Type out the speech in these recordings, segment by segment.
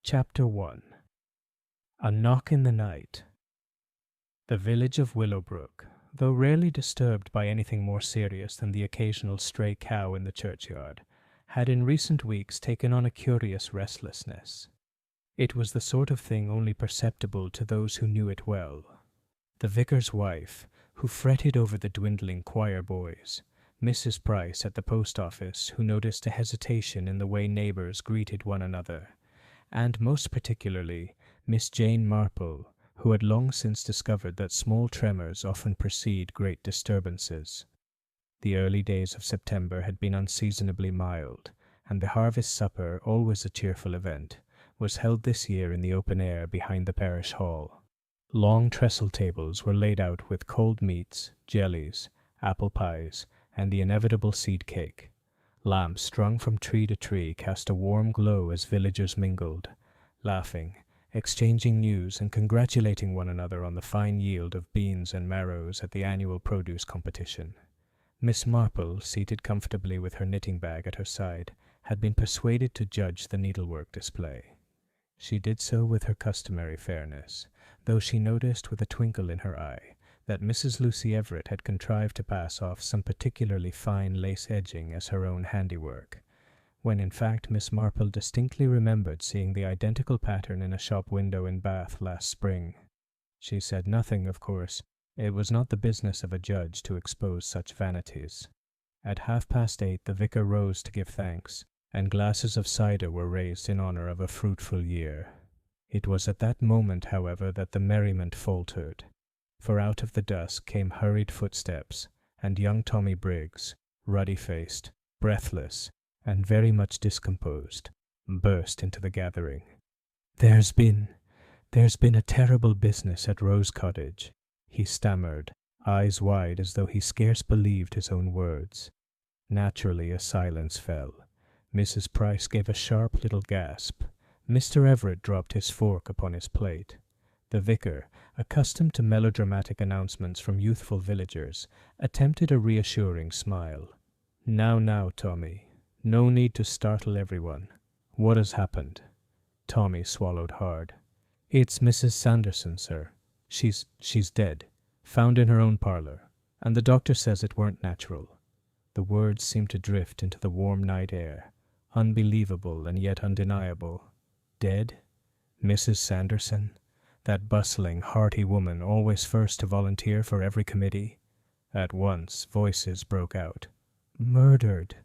Chapter 1. A Knock in the Night. The village of Willowbrook, though rarely disturbed by anything more serious than the occasional stray cow in the churchyard, had in recent weeks taken on a curious restlessness. It was the sort of thing only perceptible to those who knew it well. The vicar's wife, who fretted over the dwindling choir boys, Mrs. Price at the post office, who noticed a hesitation in the way neighbours greeted one another, and most particularly Miss Jane Marple, who had long since discovered that small tremors often precede great disturbances. The early days of September had been unseasonably mild, and the harvest supper, always a cheerful event, was held this year in the open air behind the parish hall. Long trestle tables were laid out with cold meats, jellies, apple pies, and the inevitable seed cake. Lamps strung from tree to tree cast a warm glow as villagers mingled, laughing, exchanging news and congratulating one another on the fine yield of beans and marrows at the annual produce competition. Miss Marple, seated comfortably with her knitting bag at her side, had been persuaded to judge the needlework display. She did so with her customary fairness, though she noticed with a twinkle in her eye that Mrs. Lucy Everett had contrived to pass off some particularly fine lace edging as her own handiwork, when in fact Miss Marple distinctly remembered seeing the identical pattern in a shop window in Bath last spring. She said nothing, of course. It was not the business of a judge to expose such vanities. At 8:30 the vicar rose to give thanks, and glasses of cider were raised in honour of a fruitful year. It was at that moment, however, that the merriment faltered, for out of the dusk came hurried footsteps, and young Tommy Briggs, ruddy-faced, breathless, and very much discomposed, burst into the gathering. There's been a terrible business at Rose Cottage," he stammered, eyes wide as though he scarce believed his own words. Naturally a silence fell. Mrs. Price gave a sharp little gasp. Mr. Everett dropped his fork upon his plate. The vicar, accustomed to melodramatic announcements from youthful villagers, attempted a reassuring smile. Now, Tommy. No need to startle everyone. What has happened?" Tommy swallowed hard. "It's Mrs. Sanderson, sir. She's dead. Found in her own parlour. And the doctor says it weren't natural." The words seemed to drift into the warm night air, unbelievable and yet undeniable. Dead? Mrs. Sanderson? That bustling, hearty woman, always first to volunteer for every committee? At once voices broke out. "Murdered,"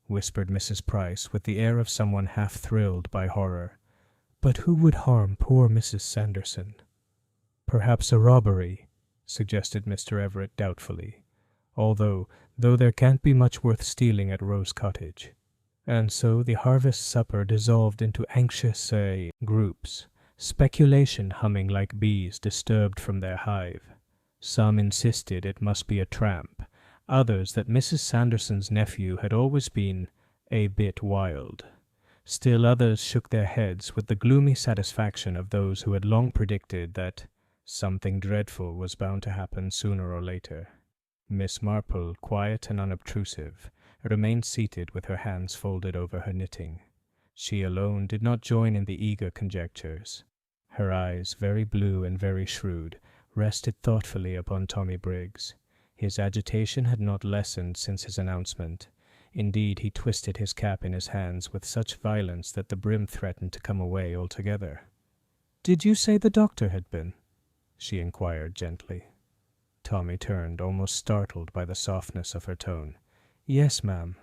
whispered Mrs. Price, with the air of someone half-thrilled by horror. "But who would harm poor Mrs. Sanderson?" "Perhaps a robbery," suggested Mr. Everett doubtfully, although there can't be much worth stealing at Rose Cottage. And so the harvest supper dissolved into anxious groups, speculation humming like bees disturbed from their hive. Some insisted it must be a tramp, others that Mrs. Sanderson's nephew had always been a bit wild. Still others shook their heads with the gloomy satisfaction of those who had long predicted that something dreadful was bound to happen sooner or later. Miss Marple, quiet and unobtrusive, remained seated with her hands folded over her knitting. She alone did not join in the eager conjectures. Her eyes, very blue and very shrewd, rested thoughtfully upon Tommy Briggs. His agitation had not lessened since his announcement. Indeed, he twisted his cap in his hands with such violence that the brim threatened to come away altogether. "Did you say the doctor had been?" she inquired gently. Tommy turned, almost startled by the softness of her tone. "Yes, ma'am.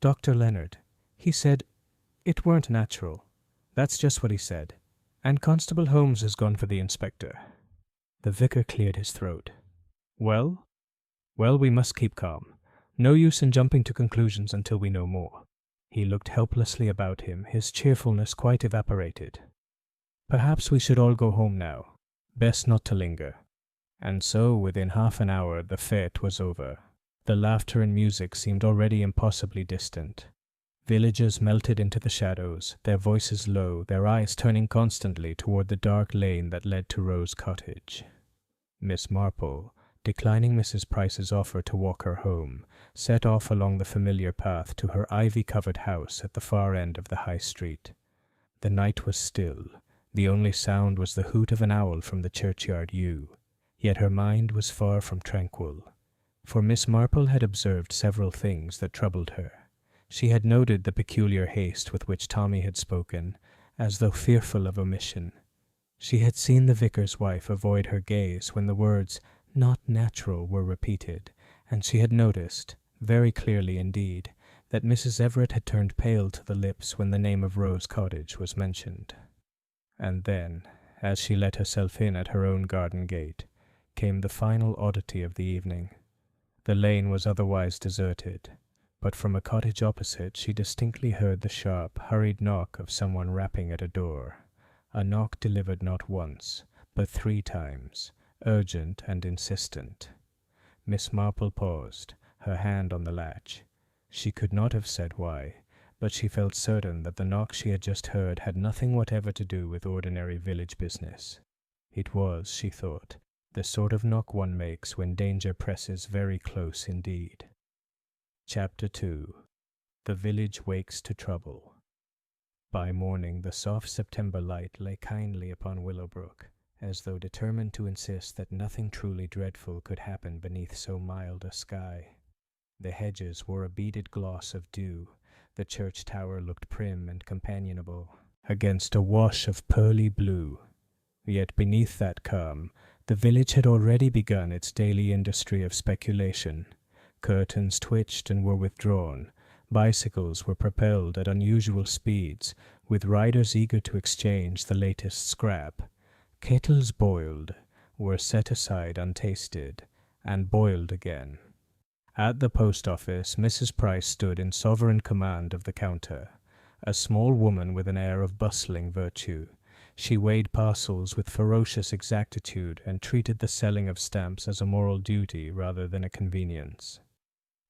Dr. Leonard. He said it weren't natural. That's just what he said. And Constable Holmes has gone for the inspector." The vicar cleared his throat. Well, we must keep calm. No use in jumping to conclusions until we know more." He looked helplessly about him, his cheerfulness quite evaporated. "Perhaps we should all go home now. Best not to linger." And so, within half an hour, the fete was over. The laughter and music seemed already impossibly distant. Villagers melted into the shadows, their voices low, their eyes turning constantly toward the dark lane that led to Rose Cottage. Miss Marple, declining Mrs. Price's offer to walk her home, set off along the familiar path to her ivy-covered house at the far end of the High Street. The night was still. The only sound was the hoot of an owl from the churchyard yew. Yet her mind was far from tranquil, for Miss Marple had observed several things that troubled her. She had noted the peculiar haste with which Tommy had spoken, as though fearful of omission. She had seen the vicar's wife avoid her gaze when the words "not natural" were repeated, and she had noticed, very clearly indeed, that Mrs. Everett had turned pale to the lips when the name of Rose Cottage was mentioned. And then, as she let herself in at her own garden gate, came the final oddity of the evening. The lane was otherwise deserted, but from a cottage opposite she distinctly heard the sharp, hurried knock of someone rapping at a door, a knock delivered not once, but 3 times, urgent and insistent. Miss Marple paused, her hand on the latch. She could not have said why, but she felt certain that the knock she had just heard had nothing whatever to do with ordinary village business. It was, she thought, the sort of knock one makes when danger presses very close indeed. Chapter 2. The Village Wakes to Trouble. By morning the soft September light lay kindly upon Willowbrook, as though determined to insist that nothing truly dreadful could happen beneath so mild a sky. The hedges wore a beaded gloss of dew, the church tower looked prim and companionable, against a wash of pearly blue. Yet beneath that calm, the village had already begun its daily industry of speculation. Curtains twitched and were withdrawn, bicycles were propelled at unusual speeds, with riders eager to exchange the latest scrap. Kettles boiled, were set aside untasted, and boiled again. At the post office, Mrs. Price stood in sovereign command of the counter, a small woman with an air of bustling virtue. She weighed parcels with ferocious exactitude and treated the selling of stamps as a moral duty rather than a convenience.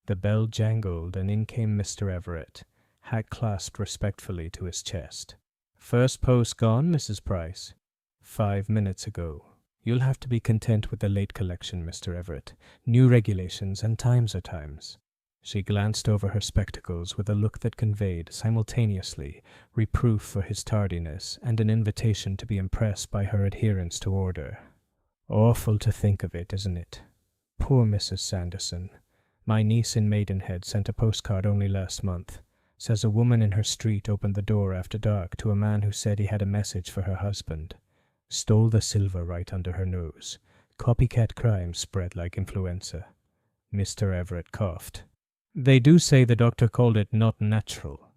The bell jangled, and in came Mr. Everett, hat clasped respectfully to his chest. "First post gone, Mrs. Price?" "5 minutes ago." "You'll have to be content with the late collection, Mr. Everett. New regulations, and times are times." She glanced over her spectacles with a look that conveyed, simultaneously, reproof for his tardiness and an invitation to be impressed by her adherence to order. "Awful to think of it, isn't it? Poor Mrs. Sanderson. My niece in Maidenhead sent a postcard only last month. Says a woman in her street opened the door after dark to a man who said he had a message for her husband. Stole the silver right under her nose. Copycat crime spread like influenza." Mr. Everett coughed. "They do say the doctor called it not natural."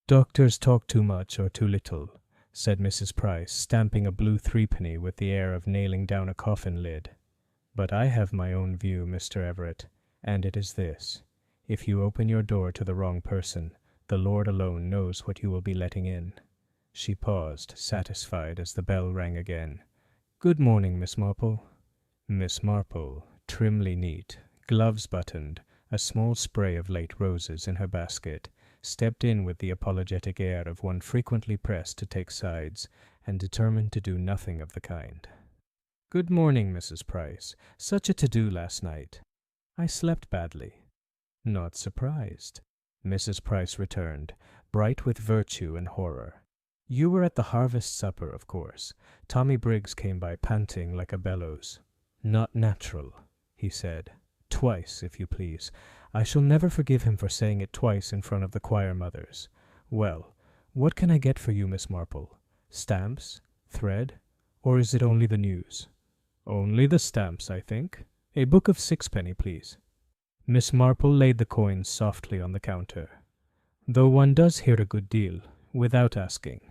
"Doctors talk too much or too little," said Mrs. Price, stamping a blue threepenny with the air of nailing down a coffin lid. "But I have my own view, Mr. Everett, and it is this. If you open your door to the wrong person, the Lord alone knows what you will be letting in." She paused, satisfied, as the bell rang again. "Good morning, Miss Marple." Miss Marple, trimly neat, gloves buttoned, a small spray of late roses in her basket, stepped in with the apologetic air of one frequently pressed to take sides, and determined to do nothing of the kind. "Good morning, Mrs. Price. Such a to-do last night." "I slept badly." "Not surprised," Mrs. Price returned, bright with virtue and horror. "You were at the harvest supper, of course. Tommy Briggs came by panting like a bellows." "Not natural," he said. "Twice, if you please. I shall never forgive him for saying it twice in front of the choir mothers. Well, what can I get for you, Miss Marple? Stamps? Thread? Or is it only the news?" "Only the stamps, I think. A book of 6-penny, please." Miss Marple laid the coins softly on the counter. "Though one does hear a good deal, without asking."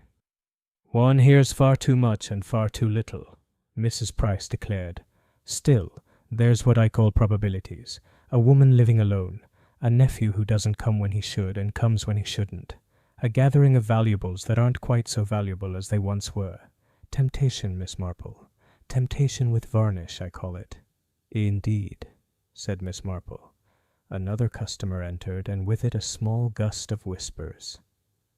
"One hears far too much and far too little," Mrs. Price declared. "Still, there's what I call probabilities. A woman living alone, a nephew who doesn't come when he should and comes when he shouldn't, a gathering of valuables that aren't quite so valuable as they once were. Temptation, Miss Marple. Temptation with varnish, I call it." "Indeed," said Miss Marple. Another customer entered, and with it a small gust of whispers.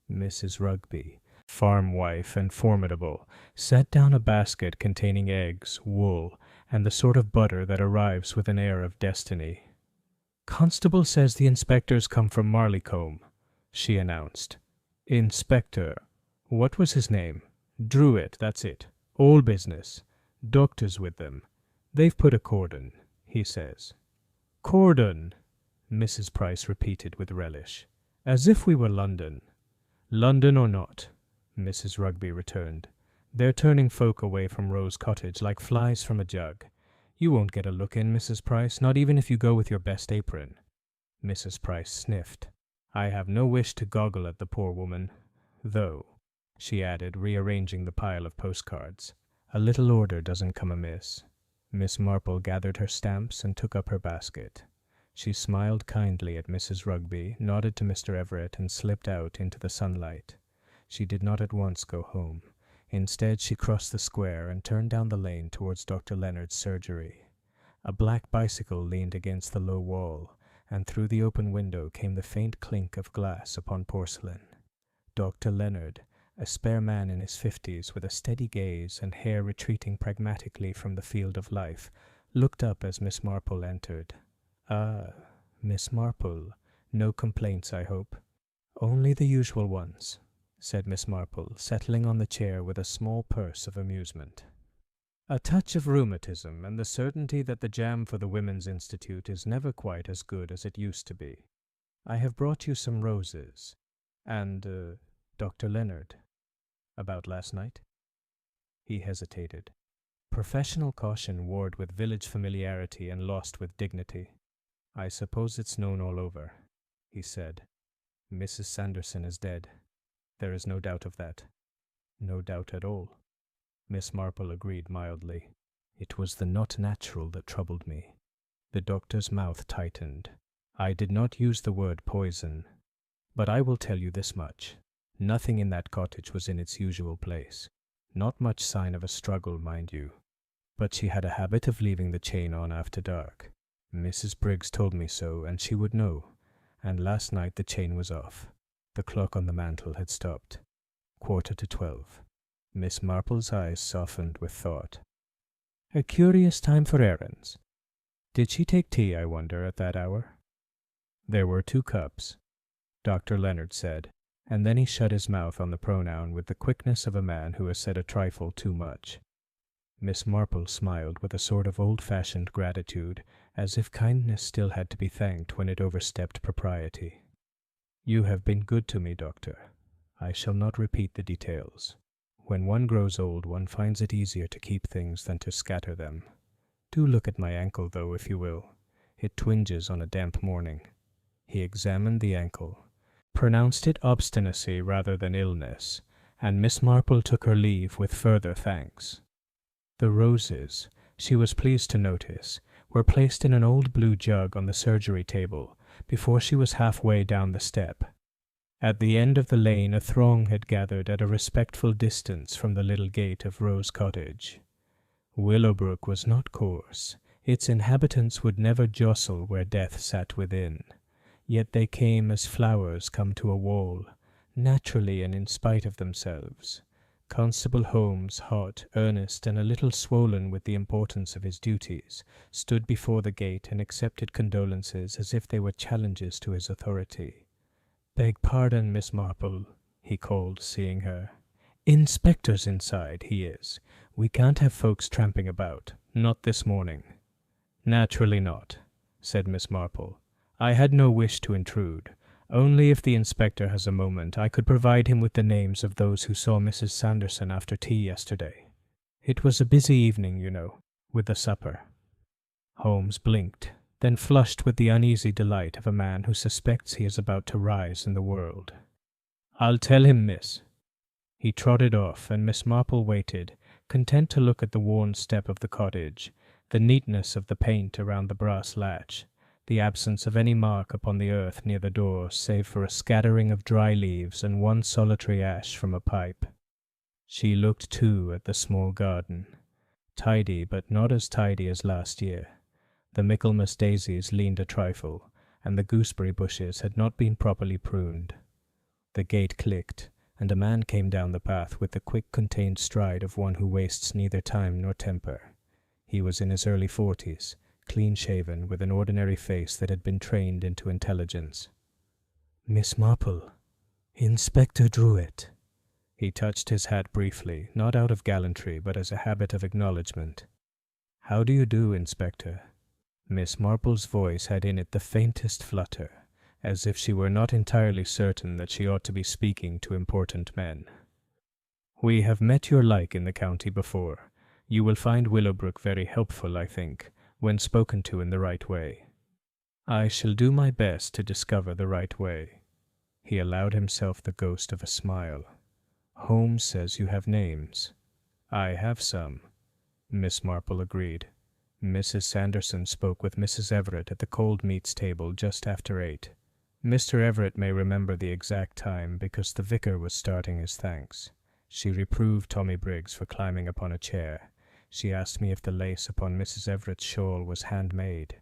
Mrs. Rugby, farm wife and formidable, set down a basket containing eggs, wool, and the sort of butter that arrives with an air of destiny. "Constable says the inspector's come from Marleycombe," she announced. "Inspector? What was his name? Druitt, that's it. All business. Doctors with them. They've put a cordon, he says. Cordon, Mrs. Price repeated with relish. As if we were London. London or not, Mrs. Rugby returned. They're turning folk away from Rose Cottage like flies from a jug. You won't get a look in, Mrs. Price, not even if you go with your best apron. Mrs. Price sniffed. I have no wish to goggle at the poor woman, though, she added, rearranging the pile of postcards, a little order doesn't come amiss. Miss Marple gathered her stamps and took up her basket. She smiled kindly at Mrs. Rugby, nodded to Mr. Everett, and slipped out into the sunlight. She did not at once go home. Instead, she crossed the square and turned down the lane towards Dr. Leonard's surgery. A black bicycle leaned against the low wall, and through the open window came the faint clink of glass upon porcelain. Dr. Leonard, a spare man in his 50s with a steady gaze and hair retreating pragmatically from the field of life, looked up as Miss Marple entered. Ah, Miss Marple, no complaints, I hope. Only the usual ones, said Miss Marple, settling on the chair with a small purse of amusement. A touch of rheumatism and the certainty that the jam for the Women's Institute is never quite as good as it used to be. I have brought you some roses. And, Dr. Leonard. About last night? He hesitated. Professional caution warred with village familiarity and lost with dignity. I suppose it's known all over, he said. Mrs. Sanderson is dead. There is no doubt of that. No doubt at all. Miss Marple agreed mildly. It was the not natural that troubled me. The doctor's mouth tightened. I did not use the word poison, but I will tell you this much. Nothing in that cottage was in its usual place. Not much sign of a struggle, mind you. But she had a habit of leaving the chain on after dark. Mrs. Briggs told me so, and she would know. And last night the chain was off. The clock on the mantel had stopped. 11:45. Miss Marple's eyes softened with thought. A curious time for errands. Did she take tea, I wonder, at that hour? There were 2 cups, Dr. Leonard said, and then he shut his mouth on the pronoun with the quickness of a man who has said a trifle too much. Miss Marple smiled with a sort of old-fashioned gratitude, as if kindness still had to be thanked when it overstepped propriety. You have been good to me, Doctor. I shall not repeat the details. When one grows old, one finds it easier to keep things than to scatter them. Do look at my ankle, though, if you will. It twinges on a damp morning. He examined the ankle, pronounced it obstinacy rather than illness, and Miss Marple took her leave with further thanks. The roses, she was pleased to notice, were placed in an old blue jug on the surgery table before she was halfway down the step. At the end of the lane a throng had gathered at a respectful distance from the little gate of Rose Cottage. Willowbrook was not coarse. Its inhabitants would never jostle where death sat within. Yet they came as flowers come to a wall, naturally and in spite of themselves. Constable Holmes, hot, earnest, and a little swollen with the importance of his duties, stood before the gate and accepted condolences as if they were challenges to his authority. Beg pardon, Miss Marple, he called, seeing her. Inspector's inside, he is. We can't have folks tramping about, not this morning. Naturally not, said Miss Marple. I had no wish to intrude. Only if the inspector has a moment, I could provide him with the names of those who saw Mrs. Sanderson after tea yesterday. It was a busy evening, you know, with the supper. Holmes blinked, then flushed with the uneasy delight of a man who suspects he is about to rise in the world. I'll tell him, miss. He trotted off, and Miss Marple waited, content to look at the worn step of the cottage, the neatness of the paint around the brass latch, the absence of any mark upon the earth near the door save for a scattering of dry leaves and one solitary ash from a pipe. She looked, too, at the small garden. Tidy, but not as tidy as last year. The Michaelmas daisies leaned a trifle, and the gooseberry bushes had not been properly pruned. The gate clicked, and a man came down the path with the quick contained stride of one who wastes neither time nor temper. He was in his early 40s, clean-shaven, with an ordinary face that had been trained into intelligence. Miss Marple, Inspector Druitt. He touched his hat briefly, not out of gallantry, but as a habit of acknowledgment. "How do you do, Inspector?" Miss Marple's voice had in it the faintest flutter, as if she were not entirely certain that she ought to be speaking to important men. "We have met your like in the county before. You will find Willowbrook very helpful, I think, when spoken to in the right way." "I shall do my best to discover the right way." He allowed himself the ghost of a smile. "Holmes says you have names." "I have some," Miss Marple agreed. Mrs. Sanderson spoke with Mrs. Everett at the cold meats table just after 8. Mr. Everett may remember the exact time because the vicar was starting his thanks. She reproved Tommy Briggs for climbing upon a chair. She asked me if the lace upon Mrs. Everett's shawl was handmade.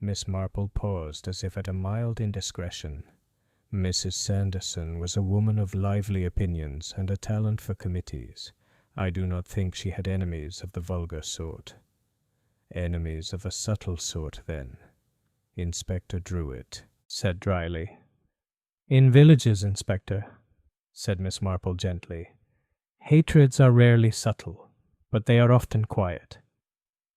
Miss Marple paused as if at a mild indiscretion. Mrs. Sanderson was a woman of lively opinions and a talent for committees. I do not think she had enemies of the vulgar sort. Enemies of a subtle sort, then, Inspector Druitt said dryly. "In villages, Inspector," said Miss Marple gently, "hatreds are rarely subtle, but they are often quiet."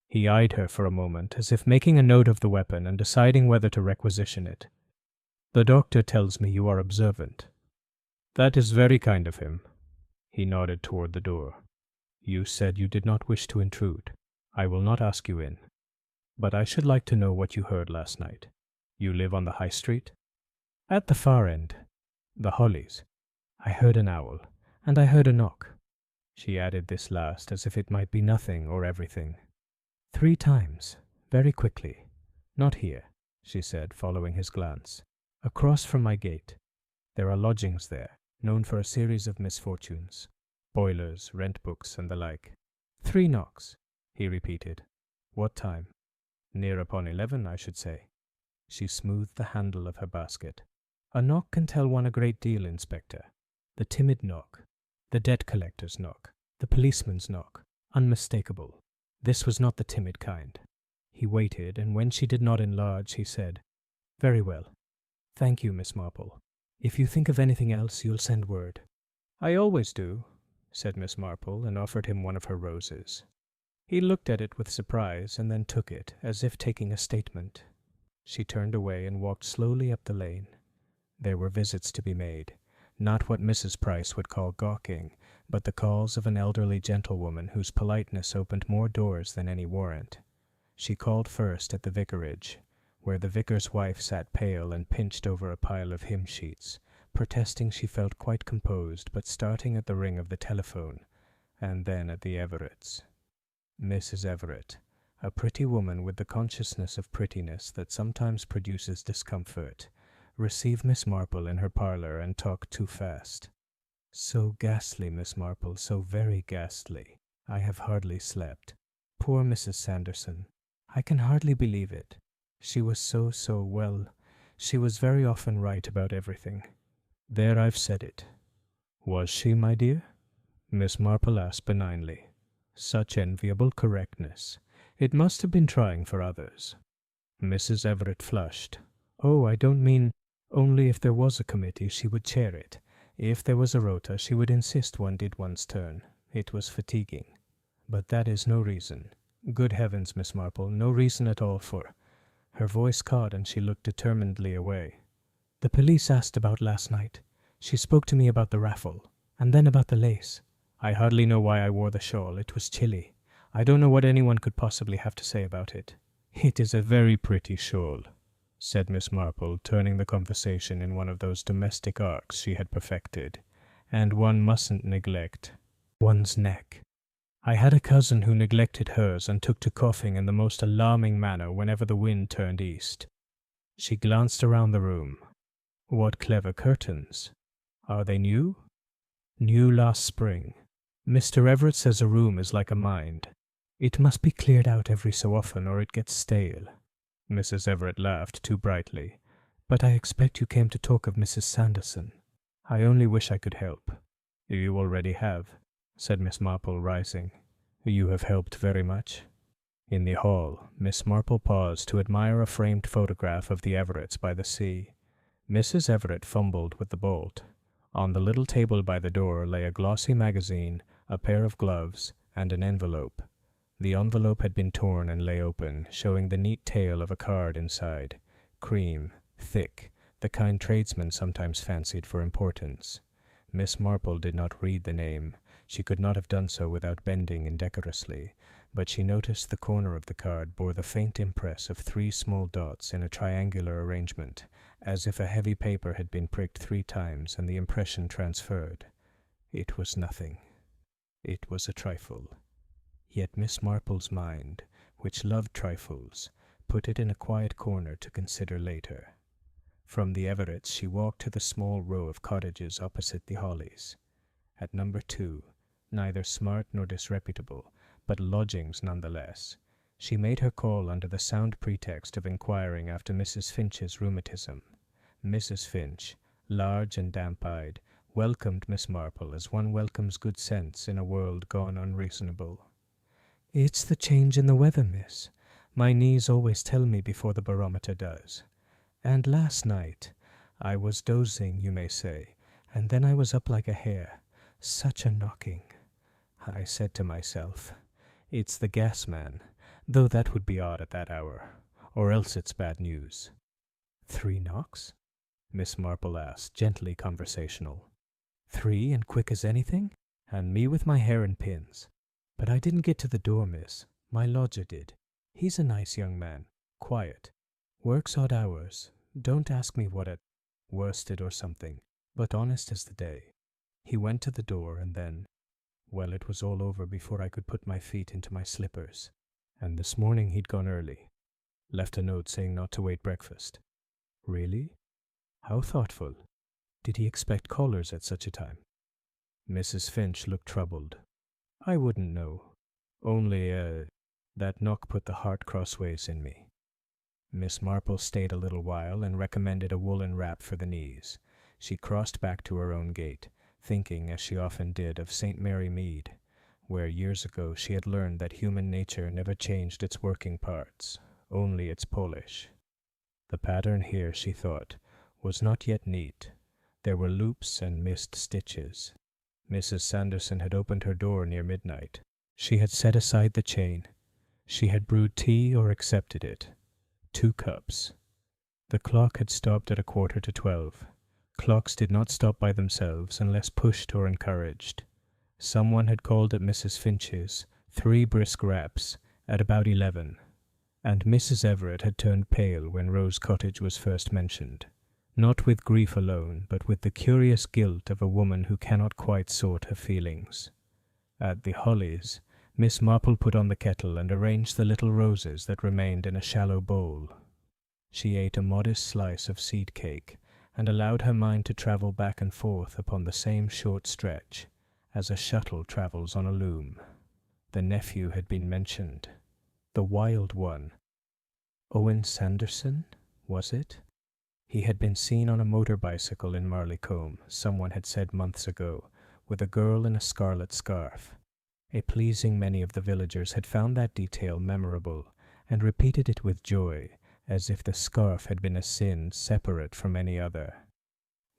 He eyed her for a moment, as if making a note of the weapon and deciding whether to requisition it. "The doctor tells me you are observant." "That is very kind of him." He nodded toward the door. "You said you did not wish to intrude. I will not ask you in. But I should like to know what you heard last night. You live on the High Street?" "At the far end. The Hollies. I heard an owl, and I heard a knock." She added this last as if it might be nothing or everything. "3 times, very quickly. Not here," she said, following his glance. "Across from my gate. There are lodgings there, known for a series of misfortunes. Boilers, rent books, and the like. 3 knocks," he repeated. "What time?" "Near upon 11, I should say." She smoothed the handle of her basket. "A knock can tell one a great deal, Inspector. The timid knock, the debt collector's knock, the policeman's knock, unmistakable. This was not the timid kind." He waited, and when she did not enlarge, he said, "Very well. Thank you, Miss Marple. If you think of anything else, you'll send word." "I always do," said Miss Marple, and offered him one of her roses. He looked at it with surprise, and then took it, as if taking a statement. She turned away and walked slowly up the lane. There were visits to be made, not what Mrs. Price would call gawking, but the calls of an elderly gentlewoman whose politeness opened more doors than any warrant. She called first at the vicarage, where the vicar's wife sat pale and pinched over a pile of hymn-sheets, protesting she felt quite composed, but starting at the ring of the telephone, and then at the Everetts. Mrs. Everett, a pretty woman with the consciousness of prettiness that sometimes produces discomfort, received Miss Marple in her parlour and talked too fast. "So ghastly, Miss Marple, so very ghastly. I have hardly slept. Poor Mrs. Sanderson. I can hardly believe it. She was so well. She was very often right about everything." "There, I've said it." "Was she, my dear?" Miss Marple asked benignly. Such enviable correctness. It must have been trying for others. Mrs. Everett flushed. "Oh, I don't mean only if there was a committee she would chair it. If there was a rota she would insist one did one's turn. It was fatiguing. But that is no reason. Good heavens, Miss Marple, no reason at all for—" Her voice caught and she looked determinedly away. "The police asked about last night. She spoke to me about the raffle, and then about the lace. I hardly know why I wore the shawl. It was chilly. I don't know what anyone could possibly have to say about it." "It is a very pretty shawl," said Miss Marple, turning the conversation in one of those domestic arcs she had perfected, "and one mustn't neglect one's neck. I had a cousin who neglected hers and took to coughing in the most alarming manner whenever the wind turned east." She glanced around the room. "What clever curtains. Are they new?" "New last spring. Mr. Everett says a room is like a mind. It must be cleared out every so often or it gets stale." Mrs. Everett laughed too brightly. "But I expect you came to talk of Mrs. Sanderson. I only wish I could help." "You already have," said Miss Marple, rising. "You have helped very much." In the hall, Miss Marple paused to admire a framed photograph of the Everetts by the sea. Mrs. Everett fumbled with the bolt. On the little table by the door lay a glossy magazine, a pair of gloves, and an envelope. The envelope had been torn and lay open, showing the neat tail of a card inside. Cream, thick, the kind tradesmen sometimes fancied for importance. Miss Marple did not read the name. She could not have done so without bending indecorously, but she noticed the corner of the card bore the faint impress of 3 small dots in a triangular arrangement, as if a heavy paper had been pricked 3 times and the impression transferred. It was nothing. It was a trifle. Yet Miss Marple's mind, which loved trifles, put it in a quiet corner to consider later. From the Everetts she walked to the small row of cottages opposite the Hollies. At number 2, neither smart nor disreputable, but lodgings none the less, she made her call under the sound pretext of inquiring after Mrs. Finch's rheumatism. Mrs. Finch, large and damp-eyed, welcomed Miss Marple as one welcomes good sense in a world gone unreasonable. "It's the change in the weather, miss. My knees always tell me before the barometer does. And last night I was dozing, you may say, and then I was up like a hare. Such a knocking. I said to myself, it's the gas man, though that would be odd at that hour, or else it's bad news." 3 knocks? Miss Marple asked, gently conversational. 3 and quick as anything? And me with my hair in pins. But I didn't get to the door, miss. My lodger did. He's a nice young man, quiet, works odd hours, don't ask me what at, worsted or something, but honest as the day. He went to the door and then, well, it was all over before I could put my feet into my slippers. And this morning he'd gone early. Left a note saying not to wait breakfast. Really? How thoughtful. Did he expect callers at such a time? Mrs. Finch looked troubled. I wouldn't know. Only, that knock put the heart crossways in me. Miss Marple stayed a little while and recommended a woolen wrap for the knees. She crossed back to her own gate, thinking, as she often did, of St. Mary Mead, where years ago she had learned that human nature never changed its working parts, only its polish. The pattern here, she thought, was not yet neat. There were loops and missed stitches. Mrs. Sanderson had opened her door near midnight. She had set aside the chain. She had brewed tea or accepted it. 2 cups. The clock had stopped at 11:45. Clocks did not stop by themselves unless pushed or encouraged. Someone had called at Mrs. Finch's 3 brisk raps at about 11, and Mrs. Everett had turned pale when Rose Cottage was first mentioned, not with grief alone, but with the curious guilt of a woman who cannot quite sort her feelings. At the Hollies, Miss Marple put on the kettle and arranged the little roses that remained in a shallow bowl. She ate a modest slice of seed cake, and allowed her mind to travel back and forth upon the same short stretch, as a shuttle travels on a loom. The nephew had been mentioned. The wild one. Owen Sanderson, was it? He had been seen on a motor bicycle in Marleycombe, someone had said months ago, with a girl in a scarlet scarf. A pleasing many of the villagers had found that detail memorable, and repeated it with joy, as if the scarf had been a sin separate from any other.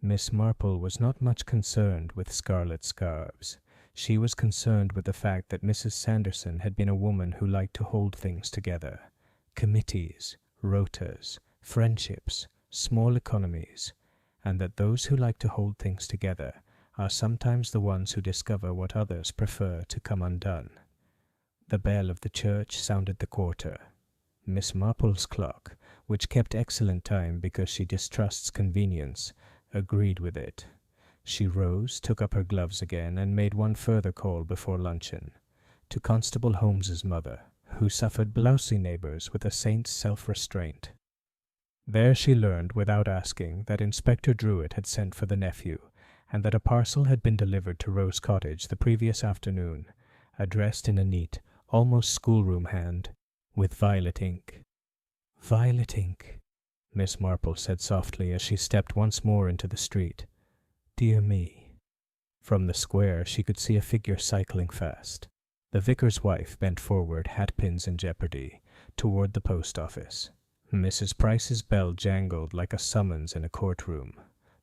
Miss Marple was not much concerned with scarlet scarves. She was concerned with the fact that Mrs. Sanderson had been a woman who liked to hold things together. Committees, rotas, friendships, small economies, and that those who like to hold things together are sometimes the ones who discover what others prefer to come undone. The bell of the church sounded the quarter. Miss Marple's clock, which kept excellent time because she distrusts convenience, agreed with it. She rose, took up her gloves again, and made one further call before luncheon, to Constable Holmes's mother, who suffered blousy neighbours with a saint's self-restraint. There she learned, without asking, that Inspector Druitt had sent for the nephew, and that a parcel had been delivered to Rose Cottage the previous afternoon, addressed in a neat, almost schoolroom hand, with violet ink. "Violet ink," Miss Marple said softly as she stepped once more into the street. "Dear me." From the square she could see a figure cycling fast. The vicar's wife bent forward, hat-pins in jeopardy, toward the post office. Mrs. Price's bell jangled like a summons in a courtroom.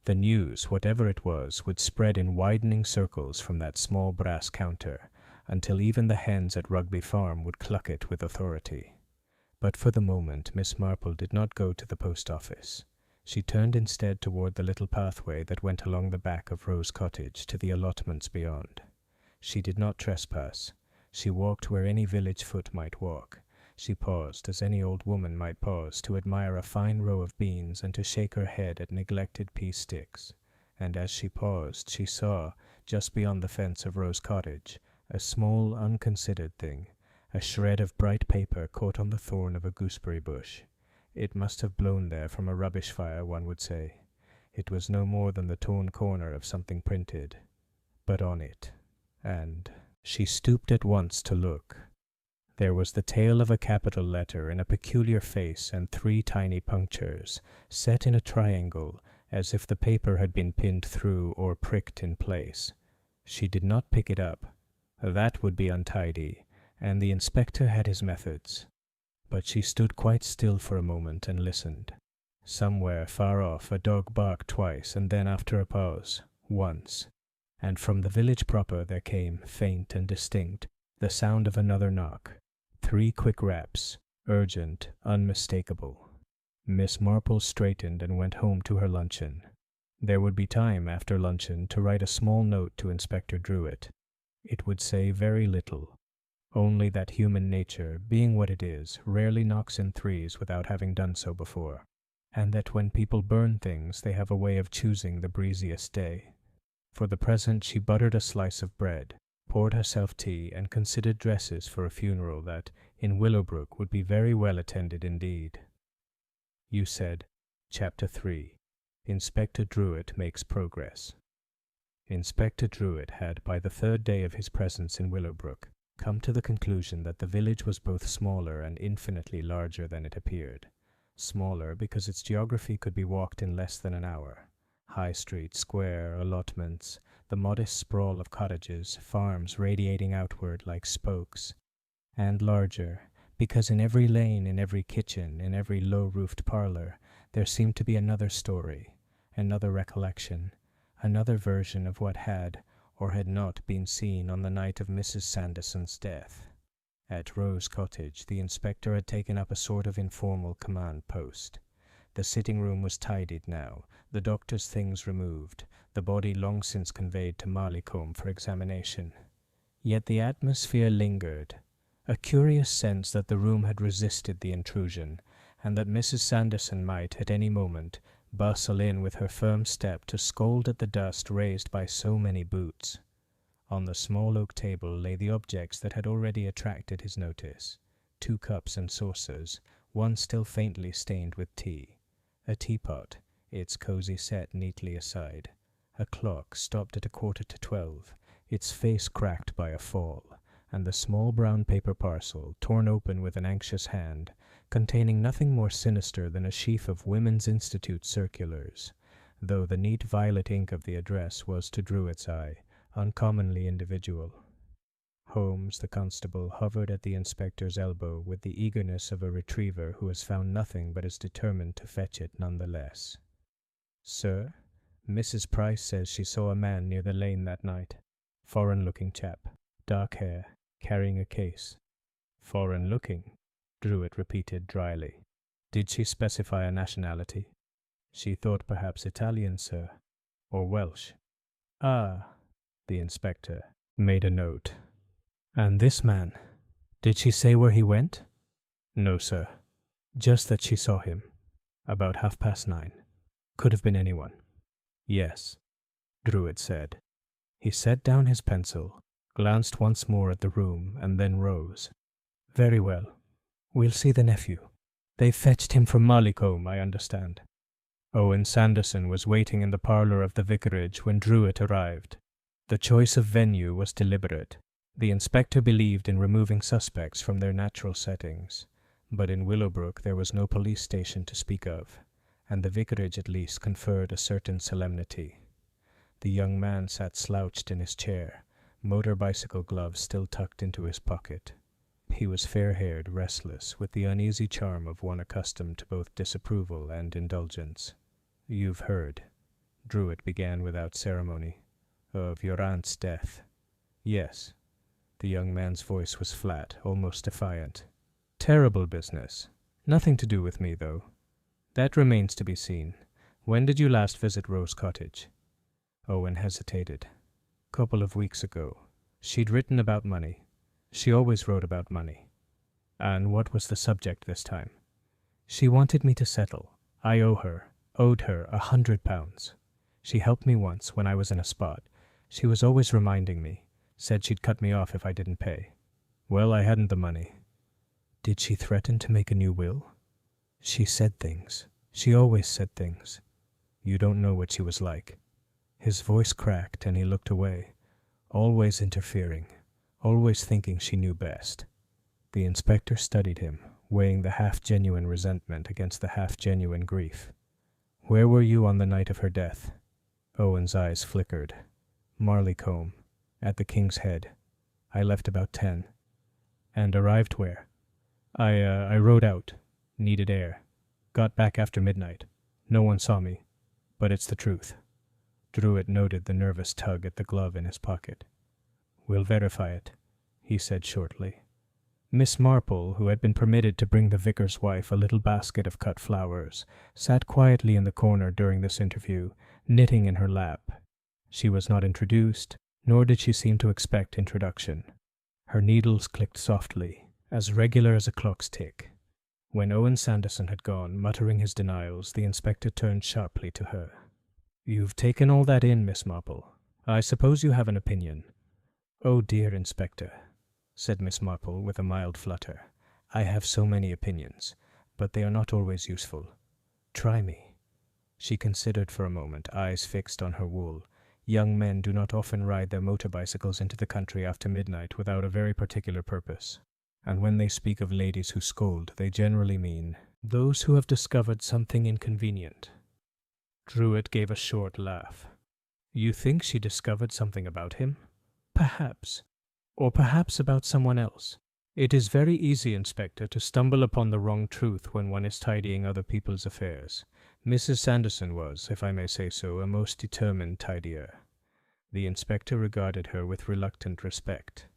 The news, whatever it was, would spread in widening circles from that small brass counter, until even the hens at Rugby Farm would cluck it with authority. But for the moment Miss Marple did not go to the post office. She turned instead toward the little pathway that went along the back of Rose Cottage to the allotments beyond. She did not trespass. She walked where any village foot might walk. She paused, as any old woman might pause, to admire a fine row of beans and to shake her head at neglected pea sticks. And as she paused, she saw, just beyond the fence of Rose Cottage, a small, unconsidered thing, a shred of bright paper caught on the thorn of a gooseberry bush. It must have blown there from a rubbish fire, one would say. It was no more than the torn corner of something printed. But on it, and she stooped at once to look. There was the tail of a capital letter in a peculiar face and 3 tiny punctures, set in a triangle, as if the paper had been pinned through or pricked in place. She did not pick it up. That would be untidy, and the inspector had his methods. But she stood quite still for a moment and listened. Somewhere far off a dog barked twice, and then after a pause, once. And from the village proper there came, faint and distinct, the sound of another knock. 3 quick raps, urgent, unmistakable. Miss Marple straightened and went home to her luncheon. There would be time after luncheon to write a small note to Inspector Druitt. It would say very little, only that human nature, being what it is, rarely knocks in threes without having done so before, and that when people burn things they have a way of choosing the breeziest day. For the present she buttered a slice of bread, poured herself tea, and considered dresses for a funeral that, in Willowbrook, would be very well attended indeed. You said, Chapter 3. Inspector Druitt makes progress. Inspector Druitt had, by the 3rd day of his presence in Willowbrook, come to the conclusion that the village was both smaller and infinitely larger than it appeared. Smaller because its geography could be walked in less than an hour. High Street, square, allotments, the modest sprawl of cottages, farms radiating outward like spokes. And larger, because in every lane, in every kitchen, in every low-roofed parlor, there seemed to be another story, another recollection, another version of what had or had not been seen on the night of Mrs. Sanderson's death. At Rose Cottage the inspector had taken up a sort of informal command post. The sitting-room was tidied now, the doctor's things removed, the body long since conveyed to Marleycombe for examination. Yet the atmosphere lingered, a curious sense that the room had resisted the intrusion, and that Mrs. Sanderson might, at any moment, bustle in with her firm step to scold at the dust raised by so many boots. On the small oak table lay the objects that had already attracted his notice: 2 cups and saucers, one still faintly stained with tea, a teapot, its cosy set neatly aside, a clock stopped at 11:45, its face cracked by a fall, and the small brown paper parcel, torn open with an anxious hand, containing nothing more sinister than a sheaf of Women's Institute circulars, though the neat violet ink of the address was, to Druitt's eye, uncommonly individual. Holmes, the constable, hovered at the inspector's elbow with the eagerness of a retriever who has found nothing but is determined to fetch it none the less. "Sir, Mrs. Price says she saw a man near the lane that night. Foreign-looking chap, dark hair, carrying a case." "Foreign-looking?" Druitt repeated dryly. "Did she specify a nationality?" "She thought perhaps Italian, sir, or Welsh." "Ah," the inspector made a note. "And this man, did she say where he went?" "No, sir. Just that she saw him. About 9:30. Could have been anyone." "Yes," Druitt said. He set down his pencil, glanced once more at the room, and then rose. "Very well. We'll see the nephew. They've fetched him from Marleycombe, I understand." Owen Sanderson was waiting in the parlour of the vicarage when Druitt arrived. The choice of venue was deliberate. The inspector believed in removing suspects from their natural settings, but in Willowbrook there was no police station to speak of, and the vicarage at least conferred a certain solemnity. The young man sat slouched in his chair, motor bicycle gloves still tucked into his pocket. He was fair-haired, restless, with the uneasy charm of one accustomed to both disapproval and indulgence. "You've heard," Druitt began without ceremony. "Of your aunt's death." "Yes." The young man's voice was flat, almost defiant. "Terrible business. Nothing to do with me, though. That remains to be seen. When did you last visit Rose Cottage?" Owen hesitated. "Couple of weeks ago. She'd written about money. She always wrote about money." "And what was the subject this time?" "She wanted me to settle. I owed her £100. She helped me once when I was in a spot. She was always reminding me. Said she'd cut me off if I didn't pay." "Well, I hadn't the money." "Did she threaten to make a new will?" "She said things. She always said things." "You don't know what she was like." His voice cracked and he looked away. "Always interfering. Always thinking she knew best." The inspector studied him, weighing the half-genuine resentment against the half-genuine grief. "Where were you on the night of her death?" Owen's eyes flickered. "Marleycombe, at the King's Head. I left about 10. "And arrived where?" I rode out. Needed air. Got back after midnight. No one saw me. But it's the truth." Druitt noted the nervous tug at the glove in his pocket. "We'll verify it," he said shortly. Miss Marple, who had been permitted to bring the vicar's wife a little basket of cut flowers, sat quietly in the corner during this interview, knitting in her lap. She was not introduced, nor did she seem to expect introduction. Her needles clicked softly, as regular as a clock's tick. When Owen Sanderson had gone, muttering his denials, the inspector turned sharply to her. "You've taken all that in, Miss Marple. I suppose you have an opinion." "Oh dear, Inspector," said Miss Marple with a mild flutter. "I have so many opinions, but they are not always useful. Try me." She considered for a moment, eyes fixed on her wool. Young men do not often ride their motor bicycles into the country after midnight without a very particular purpose. And when they speak of ladies who scold, they generally mean those who have discovered something inconvenient. Druitt gave a short laugh. "You think she discovered something about him?" "Perhaps. Or perhaps about someone else. It is very easy, Inspector, to stumble upon the wrong truth when one is tidying other people's affairs. Mrs. Sanderson was, if I may say so, a most determined tidier." The inspector regarded her with reluctant respect.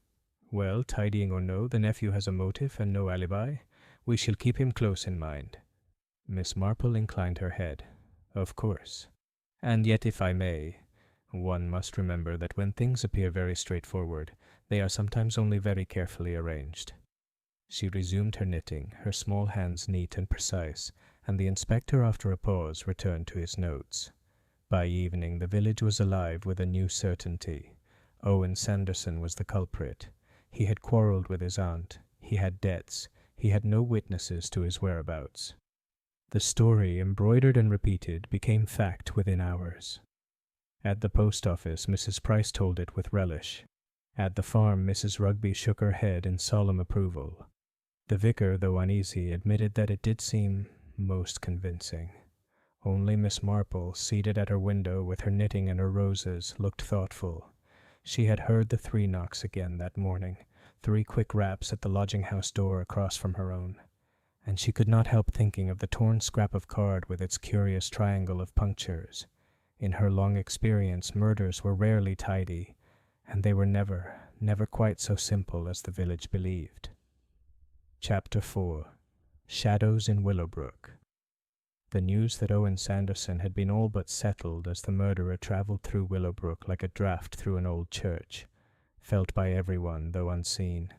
"Well, tidying or no, the nephew has a motive and no alibi. We shall keep him close in mind." Miss Marple inclined her head. "Of course. And yet, if I may, one must remember that when things appear very straightforward, they are sometimes only very carefully arranged." She resumed her knitting, her small hands neat and precise, and the inspector, after a pause, returned to his notes. By evening the village was alive with a new certainty. Owen Sanderson was the culprit. He had quarrelled with his aunt. He had debts. He had no witnesses to his whereabouts. The story, embroidered and repeated, became fact within hours. At the post office, Mrs. Price told it with relish. At the farm, Mrs. Rugby shook her head in solemn approval. The vicar, though uneasy, admitted that it did seem most convincing. Only Miss Marple, seated at her window with her knitting and her roses, looked thoughtful. She had heard the 3 knocks again that morning, 3 quick raps at the lodging-house door across from her own, and she could not help thinking of the torn scrap of card with its curious triangle of punctures. In her long experience, murders were rarely tidy, and they were never quite so simple as the village believed. Chapter 4. Shadows in Willowbrook. The news that Owen Sanderson had been all but settled as the murderer travelled through Willowbrook like a draught through an old church, felt by everyone, though unseen.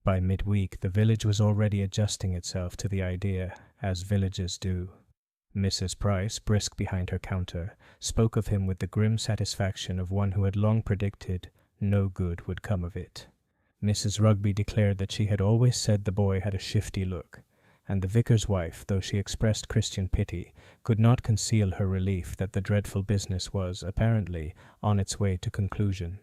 By midweek, the village was already adjusting itself to the idea, as villages do. Mrs. Price, brisk behind her counter, spoke of him with the grim satisfaction of one who had long predicted no good would come of it. Mrs. Rugby declared that she had always said the boy had a shifty look, and the vicar's wife, though she expressed Christian pity, could not conceal her relief that the dreadful business was, apparently, on its way to conclusion.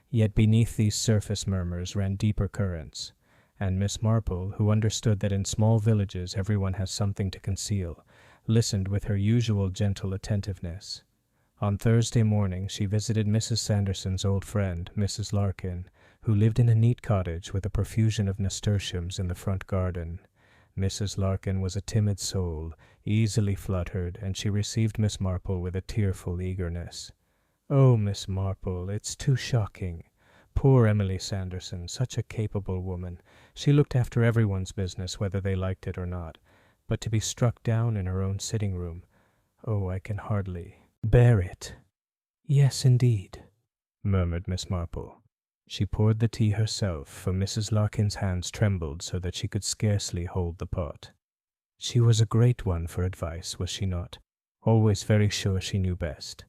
Yet beneath these surface murmurs ran deeper currents, and Miss Marple, who understood that in small villages everyone has something to conceal, listened with her usual gentle attentiveness. On Thursday morning she visited Mrs. Sanderson's old friend, Mrs. Larkin, who lived in a neat cottage with a profusion of nasturtiums in the front garden. Mrs. Larkin was a timid soul, easily fluttered, and she received Miss Marple with a tearful eagerness. "Oh, Miss Marple, it's too shocking. Poor Emily Sanderson, such a capable woman. She looked after everyone's business, whether they liked it or not. But to be struck down in her own sitting room, oh, I can hardly bear it." "Yes, indeed," murmured Miss Marple. She poured the tea herself, for Mrs. Larkin's hands trembled so that she could scarcely hold the pot. She was a great one for advice, was she not? Always very sure she knew best.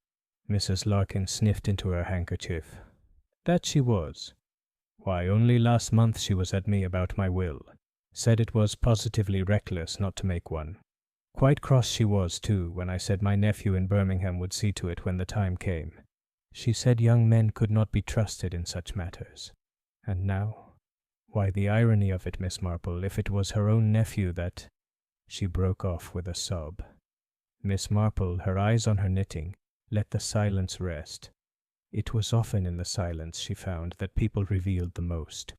Mrs. Larkin sniffed into her handkerchief. "That she was. Why, only last month she was at me about my will. Said it was positively reckless not to make one. Quite cross she was, too, when I said my nephew in Birmingham would see to it when the time came. She said young men could not be trusted in such matters. And now, why, the irony of it, Miss Marple, if it was her own nephew that—" She broke off with a sob. Miss Marple, her eyes on her knitting, let the silence rest. It was often in the silence, she found, that people revealed the most.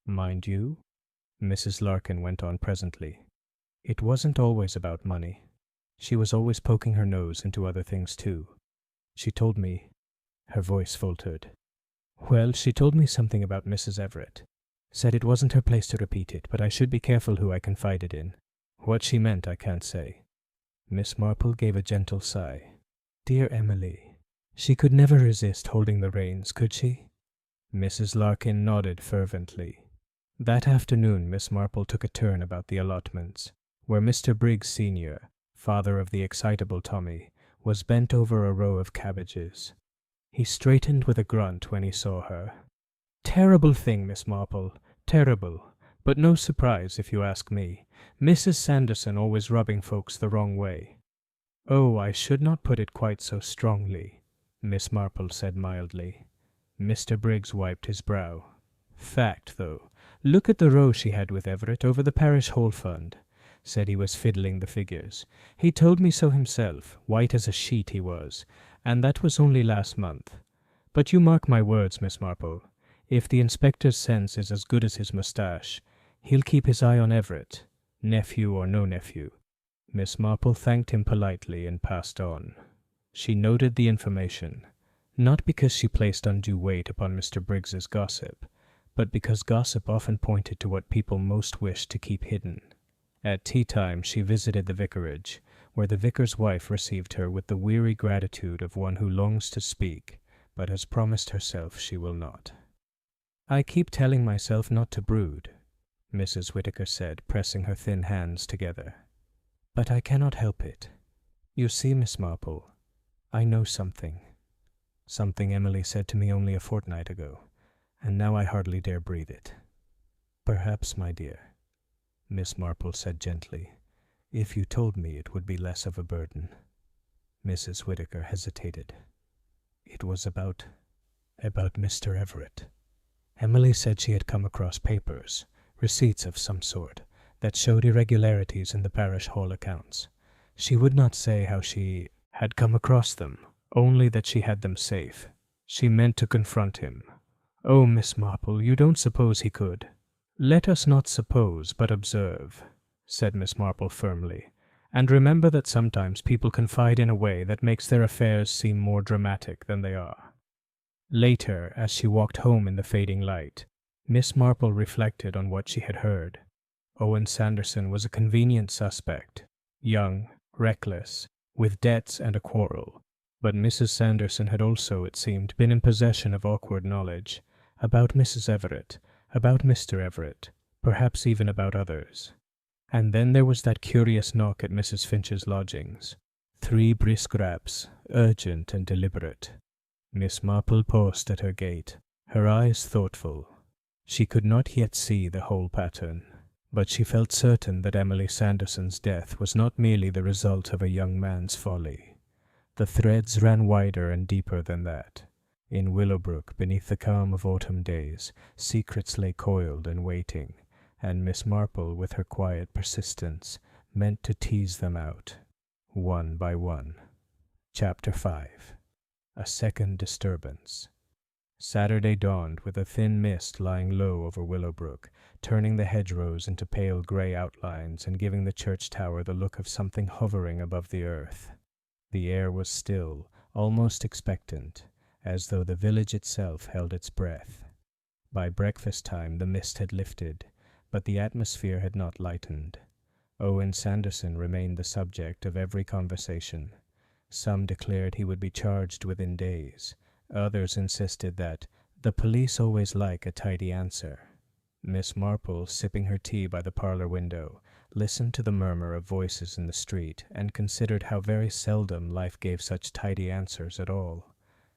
"Mind you," Mrs. Larkin went on presently, "it wasn't always about money. She was always poking her nose into other things too. She told me—" Her voice faltered. "Well, she told me something about Mrs. Everett. Said it wasn't her place to repeat it, but I should be careful who I confided in. What she meant I can't say." Miss Marple gave a gentle sigh. "Dear Emily. She could never resist holding the reins, could she?" Mrs. Larkin nodded fervently. That afternoon Miss Marple took a turn about the allotments, where Mr. Briggs senior, father of the excitable Tommy, was bent over a row of cabbages. He straightened with a grunt when he saw her. "Terrible thing, Miss Marple, terrible, but no surprise if you ask me. Mrs. Sanderson always rubbing folks the wrong way." "Oh, I should not put it quite so strongly," Miss Marple said mildly. Mr. Briggs wiped his brow. "Fact, though. Look at the row she had with Everett over the parish hall fund." Said he was fiddling the figures. "He told me so himself, white as a sheet he was, and that was only last month. But you mark my words, Miss Marple, if the inspector's sense is as good as his moustache, he'll keep his eye on Everett, nephew or no nephew." Miss Marple thanked him politely and passed on. She noted the information, not because she placed undue weight upon Mr. Briggs's gossip, but because gossip often pointed to what people most wished to keep hidden. At tea-time she visited the vicarage, where the vicar's wife received her with the weary gratitude of one who longs to speak, but has promised herself she will not. "I keep telling myself not to brood," Mrs. Whittaker said, pressing her thin hands together. "But I cannot help it. You see, Miss Marple, I know something. Something Emily said to me only a fortnight ago, and now I hardly dare breathe it. Perhaps, my dear," Miss Marple said gently, "if you told me it would be less of a burden." Mrs. Whittaker hesitated. "It was about Mr. Everett." Emily said she had come across papers, receipts of some sort, that showed irregularities in the parish hall accounts. She would not say how she had come across them, only that she had them safe. She meant to confront him. "Oh, Miss Marple, you don't suppose he could?" "Let us not suppose, but observe," said Miss Marple firmly, "and remember that sometimes people confide in a way that makes their affairs seem more dramatic than they are." Later, as she walked home in the fading light, Miss Marple reflected on what she had heard. Owen Sanderson was a convenient suspect, young, reckless, with debts and a quarrel, but Mrs. Sanderson had also, it seemed, been in possession of awkward knowledge about Mrs. Everett, about Mr. Everett, perhaps even about others. And then there was that curious knock at Mrs. Finch's lodgings. 3 brisk raps, urgent and deliberate. Miss Marple paused at her gate, her eyes thoughtful. She could not yet see the whole pattern, but she felt certain that Emily Sanderson's death was not merely the result of a young man's folly. The threads ran wider and deeper than that. In Willowbrook, beneath the calm of autumn days, secrets lay coiled and waiting, and Miss Marple, with her quiet persistence, meant to tease them out, one by one. Chapter 5. A Second Disturbance. Saturday dawned with a thin mist lying low over Willowbrook, turning the hedgerows into pale grey outlines and giving the church tower the look of something hovering above the earth. The air was still, almost expectant, as though the village itself held its breath. By breakfast time the mist had lifted, but the atmosphere had not lightened. Owen Sanderson remained the subject of every conversation. Some declared he would be charged within days. Others insisted that the police always like a tidy answer. Miss Marple, sipping her tea by the parlour window, listened to the murmur of voices in the street and considered how very seldom life gave such tidy answers at all.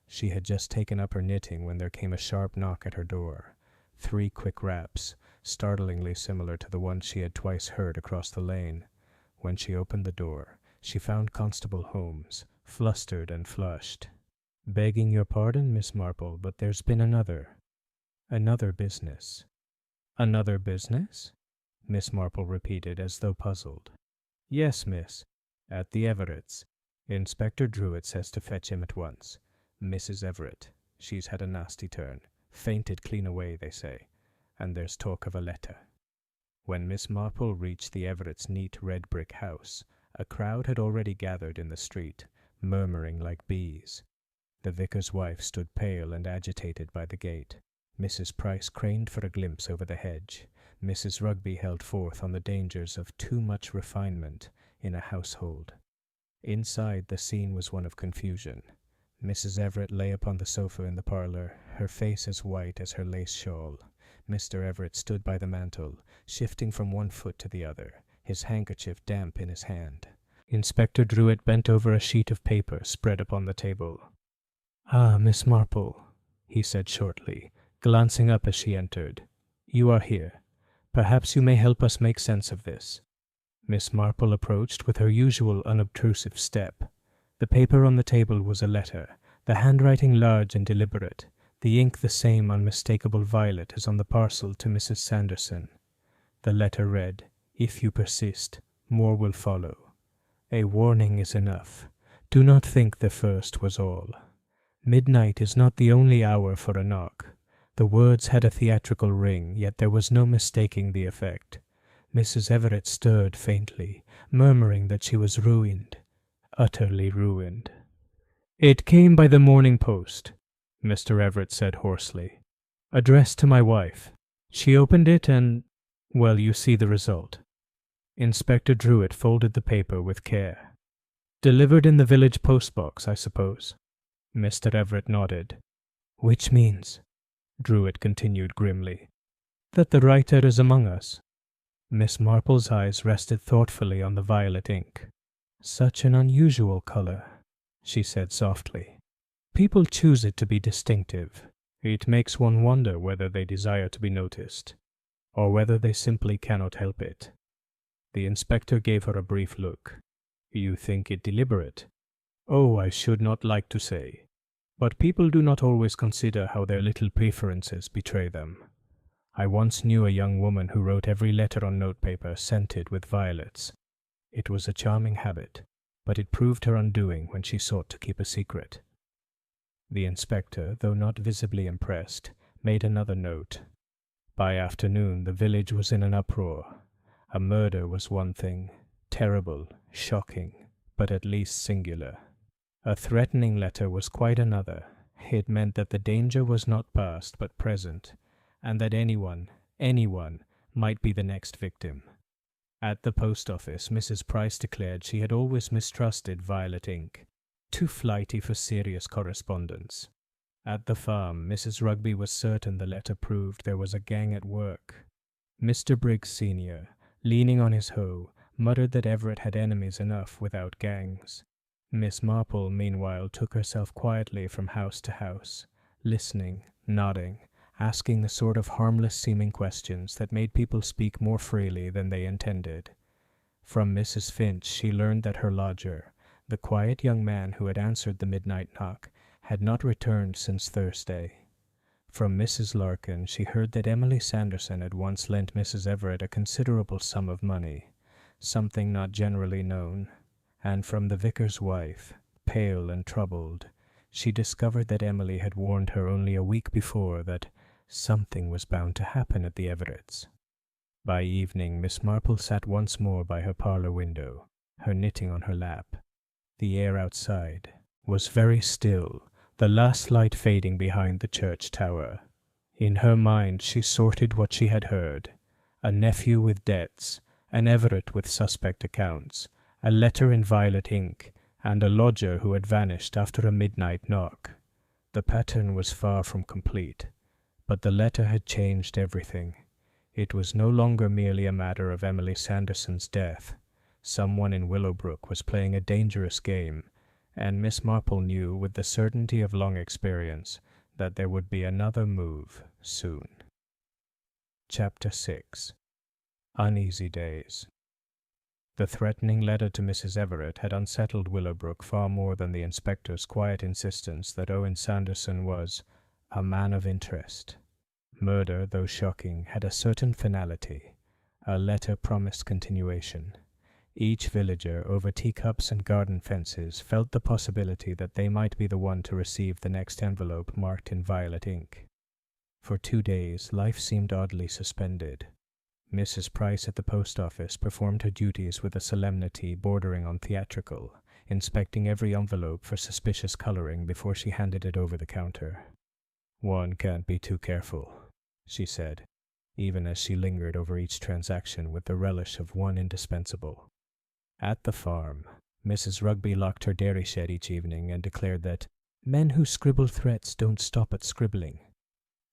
She had just taken up her knitting when there came a sharp knock at her door. 3 quick raps, startlingly similar to the one she had twice heard across the lane. When she opened the door, she found Constable Holmes, flustered and flushed. "Begging your pardon, Miss Marple, but there's been another business." "Another business?" Miss Marple repeated, as though puzzled. "Yes, miss. At the Everetts. Inspector Druitt says to fetch him at once. Mrs. Everett. She's had a nasty turn. Fainted clean away, they say. And there's talk of a letter." When Miss Marple reached the Everetts' neat red brick house, a crowd had already gathered in the street, murmuring like bees. The vicar's wife stood pale and agitated by the gate. Mrs. Price craned for a glimpse over the hedge. Mrs. Rugby held forth on the dangers of too much refinement in a household. Inside, the scene was one of confusion. Mrs. Everett lay upon the sofa in the parlour, her face as white as her lace shawl. Mr. Everett stood by the mantel, shifting from one foot to the other, his handkerchief damp in his hand. Inspector Druitt bent over a sheet of paper spread upon the table. "Ah, Miss Marple," he said shortly, glancing up as she entered. "You are here. Perhaps you may help us make sense of this." Miss Marple approached with her usual unobtrusive step. The paper on the table was a letter, the handwriting large and deliberate, the ink the same unmistakable violet as on the parcel to Mrs. Sanderson. The letter read, "If you persist, more will follow. A warning is enough. Do not think the first was all. Midnight is not the only hour for a knock." The words had a theatrical ring, yet there was no mistaking the effect. Mrs. Everett stirred faintly, murmuring that she was ruined, utterly ruined. "It came by the morning post," Mr. Everett said hoarsely. "Addressed to my wife. She opened it and, well, you see the result." Inspector Druitt folded the paper with care. "Delivered in the village post-box, I suppose?" Mr. Everett nodded. "Which means," Druitt continued grimly, "that the writer is among us." Miss Marple's eyes rested thoughtfully on the violet ink. "Such an unusual color," she said softly. "People choose it to be distinctive. It makes one wonder whether they desire to be noticed, or whether they simply cannot help it." The inspector gave her a brief look. "You think it deliberate?" "Oh, I should not like to say. But people do not always consider how their little preferences betray them. I once knew a young woman who wrote every letter on notepaper scented with violets. It was a charming habit, but it proved her undoing when she sought to keep a secret." The inspector, though not visibly impressed, made another note. By afternoon the village was in an uproar. A murder was one thing, terrible, shocking, but at least singular. A threatening letter was quite another. It meant that the danger was not past but present, and that anyone might be the next victim. At the post office, Mrs. Price declared she had always mistrusted violet ink, too flighty for serious correspondence. At the farm, Mrs. Rugby was certain the letter proved there was a gang at work. Mr. Briggs Sr., leaning on his hoe, muttered that Everett had enemies enough without gangs. Miss Marple, meanwhile, took herself quietly from house to house, listening, nodding, asking the sort of harmless-seeming questions that made people speak more freely than they intended. From Mrs. Finch she learned that her lodger, the quiet young man who had answered the midnight knock, had not returned since Thursday. From Mrs. Larkin she heard that Emily Sanderson had once lent Mrs. Everett a considerable sum of money, something not generally known. And from the vicar's wife, pale and troubled, she discovered that Emily had warned her only a week before that something was bound to happen at the Everetts. By evening, Miss Marple sat once more by her parlour window, her knitting on her lap. The air outside was very still, the last light fading behind the church tower. In her mind she sorted what she had heard: a nephew with debts, an Everett with suspect accounts, a letter in violet ink, and a lodger who had vanished after a midnight knock. The pattern was far from complete, but the letter had changed everything. It was no longer merely a matter of Emily Sanderson's death. Someone in Willowbrook was playing a dangerous game, and Miss Marple knew with the certainty of long experience that there would be another move soon. Chapter 6. Uneasy Days. The threatening letter to Mrs. Everett had unsettled Willowbrook far more than the inspector's quiet insistence that Owen Sanderson was a man of interest. Murder, though shocking, had a certain finality. A letter promised continuation. Each villager, over teacups and garden fences, felt the possibility that they might be the one to receive the next envelope marked in violet ink. For 2 days, life seemed oddly suspended. Mrs. Price at the post office performed her duties with a solemnity bordering on theatrical, inspecting every envelope for suspicious coloring before she handed it over the counter. "One can't be too careful," she said, even as she lingered over each transaction with the relish of one indispensable. At the farm, Mrs. Rugby locked her dairy shed each evening and declared that men who scribble threats don't stop at scribbling.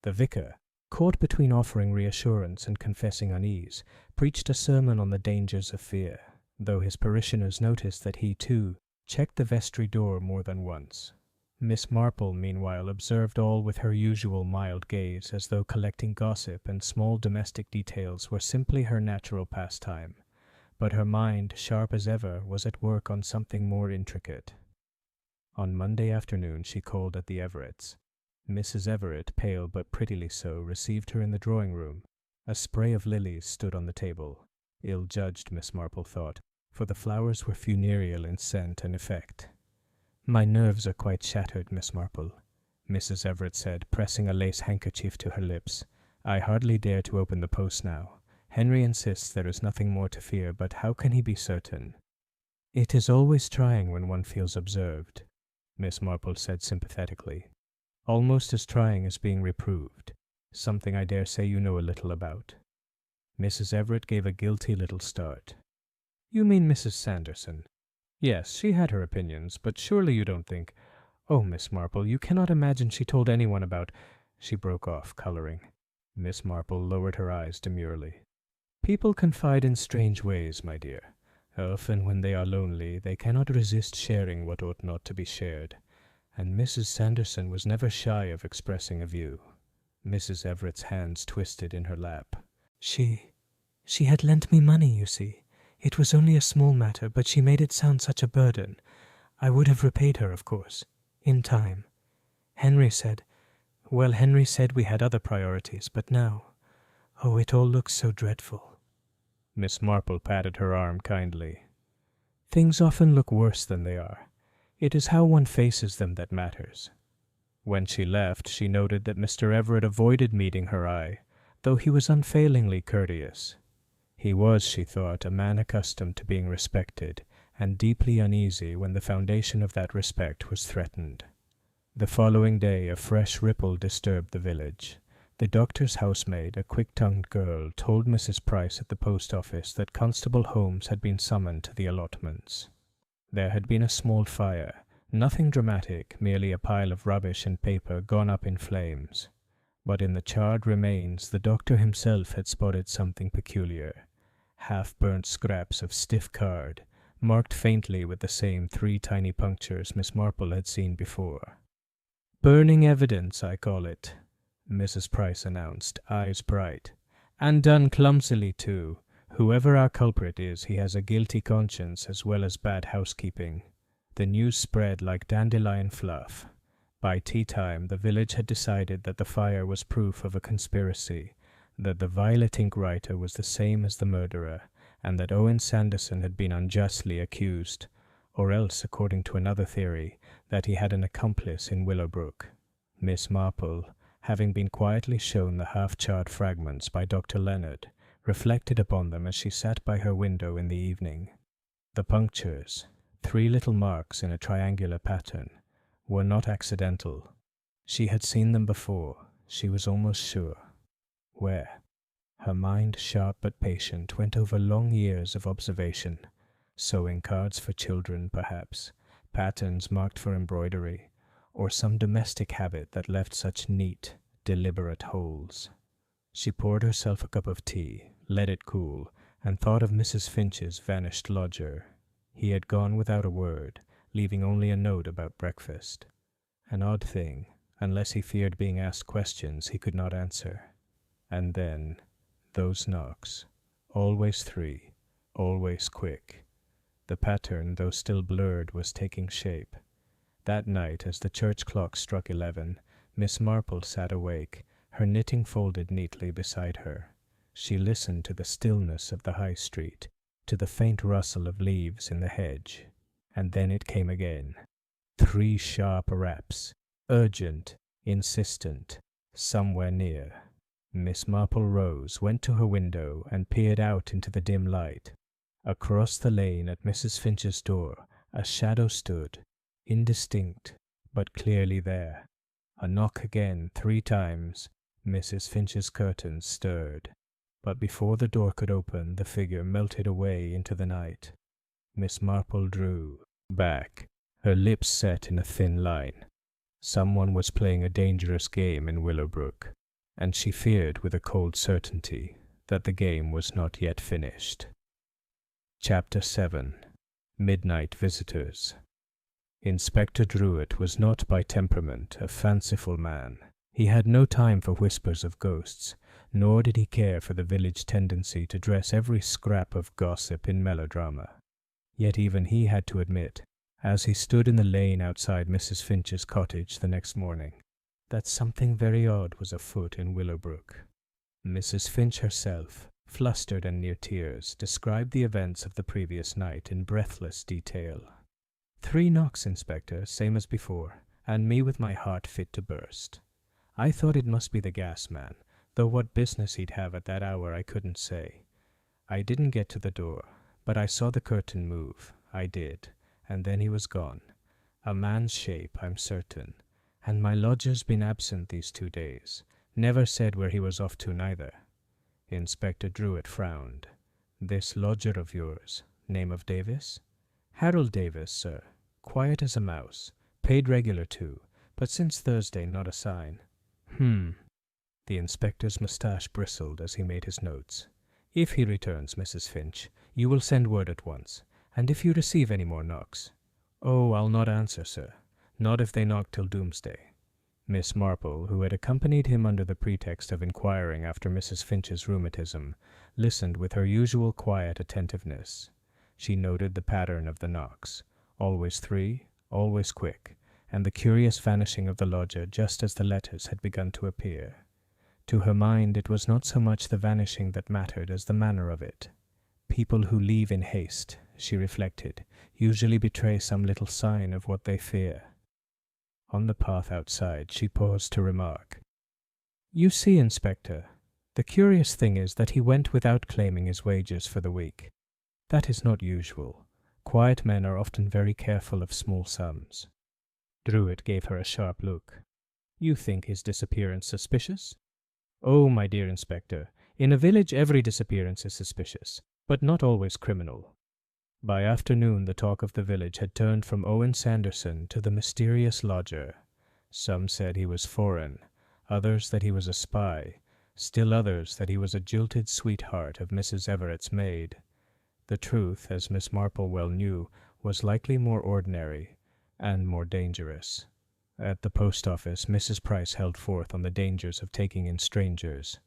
The vicar, caught between offering reassurance and confessing unease, preached a sermon on the dangers of fear, though his parishioners noticed that he, too, checked the vestry door more than once. Miss Marple, meanwhile, observed all with her usual mild gaze, as though collecting gossip and small domestic details were simply her natural pastime. But her mind, sharp as ever, was at work on something more intricate. On Monday afternoon she called at the Everetts. Mrs. Everett, pale but prettily so, received her in the drawing-room. A spray of lilies stood on the table. Ill-judged, Miss Marple thought, for the flowers were funereal in scent and effect. "My nerves are quite shattered, Miss Marple," Mrs. Everett said, pressing a lace handkerchief to her lips. "I hardly dare to open the post now. Henry insists there is nothing more to fear, but how can he be certain?" "It is always trying when one feels observed," Miss Marple said sympathetically. "Almost as trying as being reproved, something I dare say you know a little about." Mrs. Everett gave a guilty little start. "You mean Mrs. Sanderson?" "Yes, she had her opinions, but surely you don't think— Oh, Miss Marple, you cannot imagine she told anyone about—" She broke off, colouring. Miss Marple lowered her eyes demurely. "People confide in strange ways, my dear. Often when they are lonely, they cannot resist sharing what ought not to be shared. And Mrs. Sanderson was never shy of expressing a view." Mrs. Everett's hands twisted in her lap. She had lent me money, you see. It was only a small matter, but she made it sound such a burden. I would have repaid her, of course, in time. Henry said we had other priorities, but now, oh, it all looks so dreadful." Miss Marple patted her arm kindly. "Things often look worse than they are. It is how one faces them that matters." When she left, she noted that Mr. Everett avoided meeting her eye, though he was unfailingly courteous. He was, she thought, a man accustomed to being respected, and deeply uneasy when the foundation of that respect was threatened. The following day a fresh ripple disturbed the village. The doctor's housemaid, a quick-tongued girl, told Mrs. Price at the post office that Constable Holmes had been summoned to the allotments. There had been a small fire, nothing dramatic, merely a pile of rubbish and paper gone up in flames. But in the charred remains the doctor himself had spotted something peculiar: half-burnt scraps of stiff card, marked faintly with the same 3 tiny punctures Miss Marple had seen before. "Burning evidence, I call it," Mrs. Price announced, eyes bright. "And done clumsily, too. Whoever our culprit is, he has a guilty conscience as well as bad housekeeping." The news spread like dandelion fluff. By tea-time, the village had decided that the fire was proof of a conspiracy, that the violet ink writer was the same as the murderer, and that Owen Sanderson had been unjustly accused. or else, according to another theory, that he had an accomplice in Willowbrook. Miss Marple, having been quietly shown the half-charred fragments by Dr. Leonard, reflected upon them as she sat by her window in the evening. The punctures, 3 little marks in a triangular pattern, were not accidental. She had seen them before, she was almost sure. Where? Her mind, sharp but patient, went over long years of observation, sewing cards for children, perhaps, patterns marked for embroidery, or some domestic habit that left such neat, deliberate holes. She poured herself a cup of tea, let it cool, and thought of Mrs. Finch's vanished lodger. He had gone without a word, leaving only a note about breakfast. An odd thing, unless he feared being asked questions he could not answer. And then, those knocks, always 3, always quick. The pattern, though still blurred, was taking shape. That night, as the church clock struck 11, Miss Marple sat awake, her knitting folded neatly beside her. She listened to the stillness of the high street, to the faint rustle of leaves in the hedge. And then it came again. 3 sharp raps, urgent, insistent, somewhere near. Miss Marple rose, went to her window, and peered out into the dim light. Across the lane at Mrs. Finch's door, a shadow stood, indistinct, but clearly there. A knock again, 3 times. Mrs. Finch's curtains stirred. But before the door could open, the figure melted away into the night. Miss Marple drew back, her lips set in a thin line. Someone was playing a dangerous game in Willowbrook, and she feared with a cold certainty that the game was not yet finished. Chapter 7. Midnight Visitors. Inspector Druitt was not by temperament a fanciful man. He had no time for whispers of ghosts, nor did he care for the village tendency to dress every scrap of gossip in melodrama. Yet even he had to admit, as he stood in the lane outside Mrs. Finch's cottage the next morning, that something very odd was afoot in Willowbrook. Mrs. Finch herself, flustered and near tears, described the events of the previous night in breathless detail. 3 knocks, Inspector, same as before, and me with my heart fit to burst. I thought it must be the gas man, though what business he'd have at that hour I couldn't say. I didn't get to the door, but I saw the curtain move, I did, and then he was gone. A man's shape, I'm certain, and my lodger's been absent these 2 days, never said where he was off to neither. Inspector Druitt frowned. This lodger of yours, name of Davis? Harold Davis, sir. Quiet as a mouse. Paid regular too, but since Thursday not a sign. The inspector's moustache bristled as he made his notes. If he returns, Mrs. Finch, you will send word at once, and if you receive any more knocks. Oh, I'll not answer, sir. Not if they knock till doomsday. Miss Marple, who had accompanied him under the pretext of inquiring after Mrs. Finch's rheumatism, listened with her usual quiet attentiveness. She noted the pattern of the knocks, always 3, always quick, and the curious vanishing of the lodger just as the letters had begun to appear. To her mind it was not so much the vanishing that mattered as the manner of it. People who leave in haste, she reflected, usually betray some little sign of what they fear. On the path outside she paused to remark, "You see, Inspector, the curious thing is that he went without claiming his wages for the week. That is not usual. Quiet men are often very careful of small sums." Druitt gave her a sharp look. "You think his disappearance suspicious?" "Oh, my dear Inspector, in a village every disappearance is suspicious, but not always criminal." By afternoon the talk of the village had turned from Owen Sanderson to the mysterious lodger. Some said he was foreign, others that he was a spy, still others that he was a jilted sweetheart of Mrs. Everett's maid. The truth, as Miss Marple well knew, was likely more ordinary and more dangerous. At the post office Mrs. Price held forth on the dangers of taking in strangers.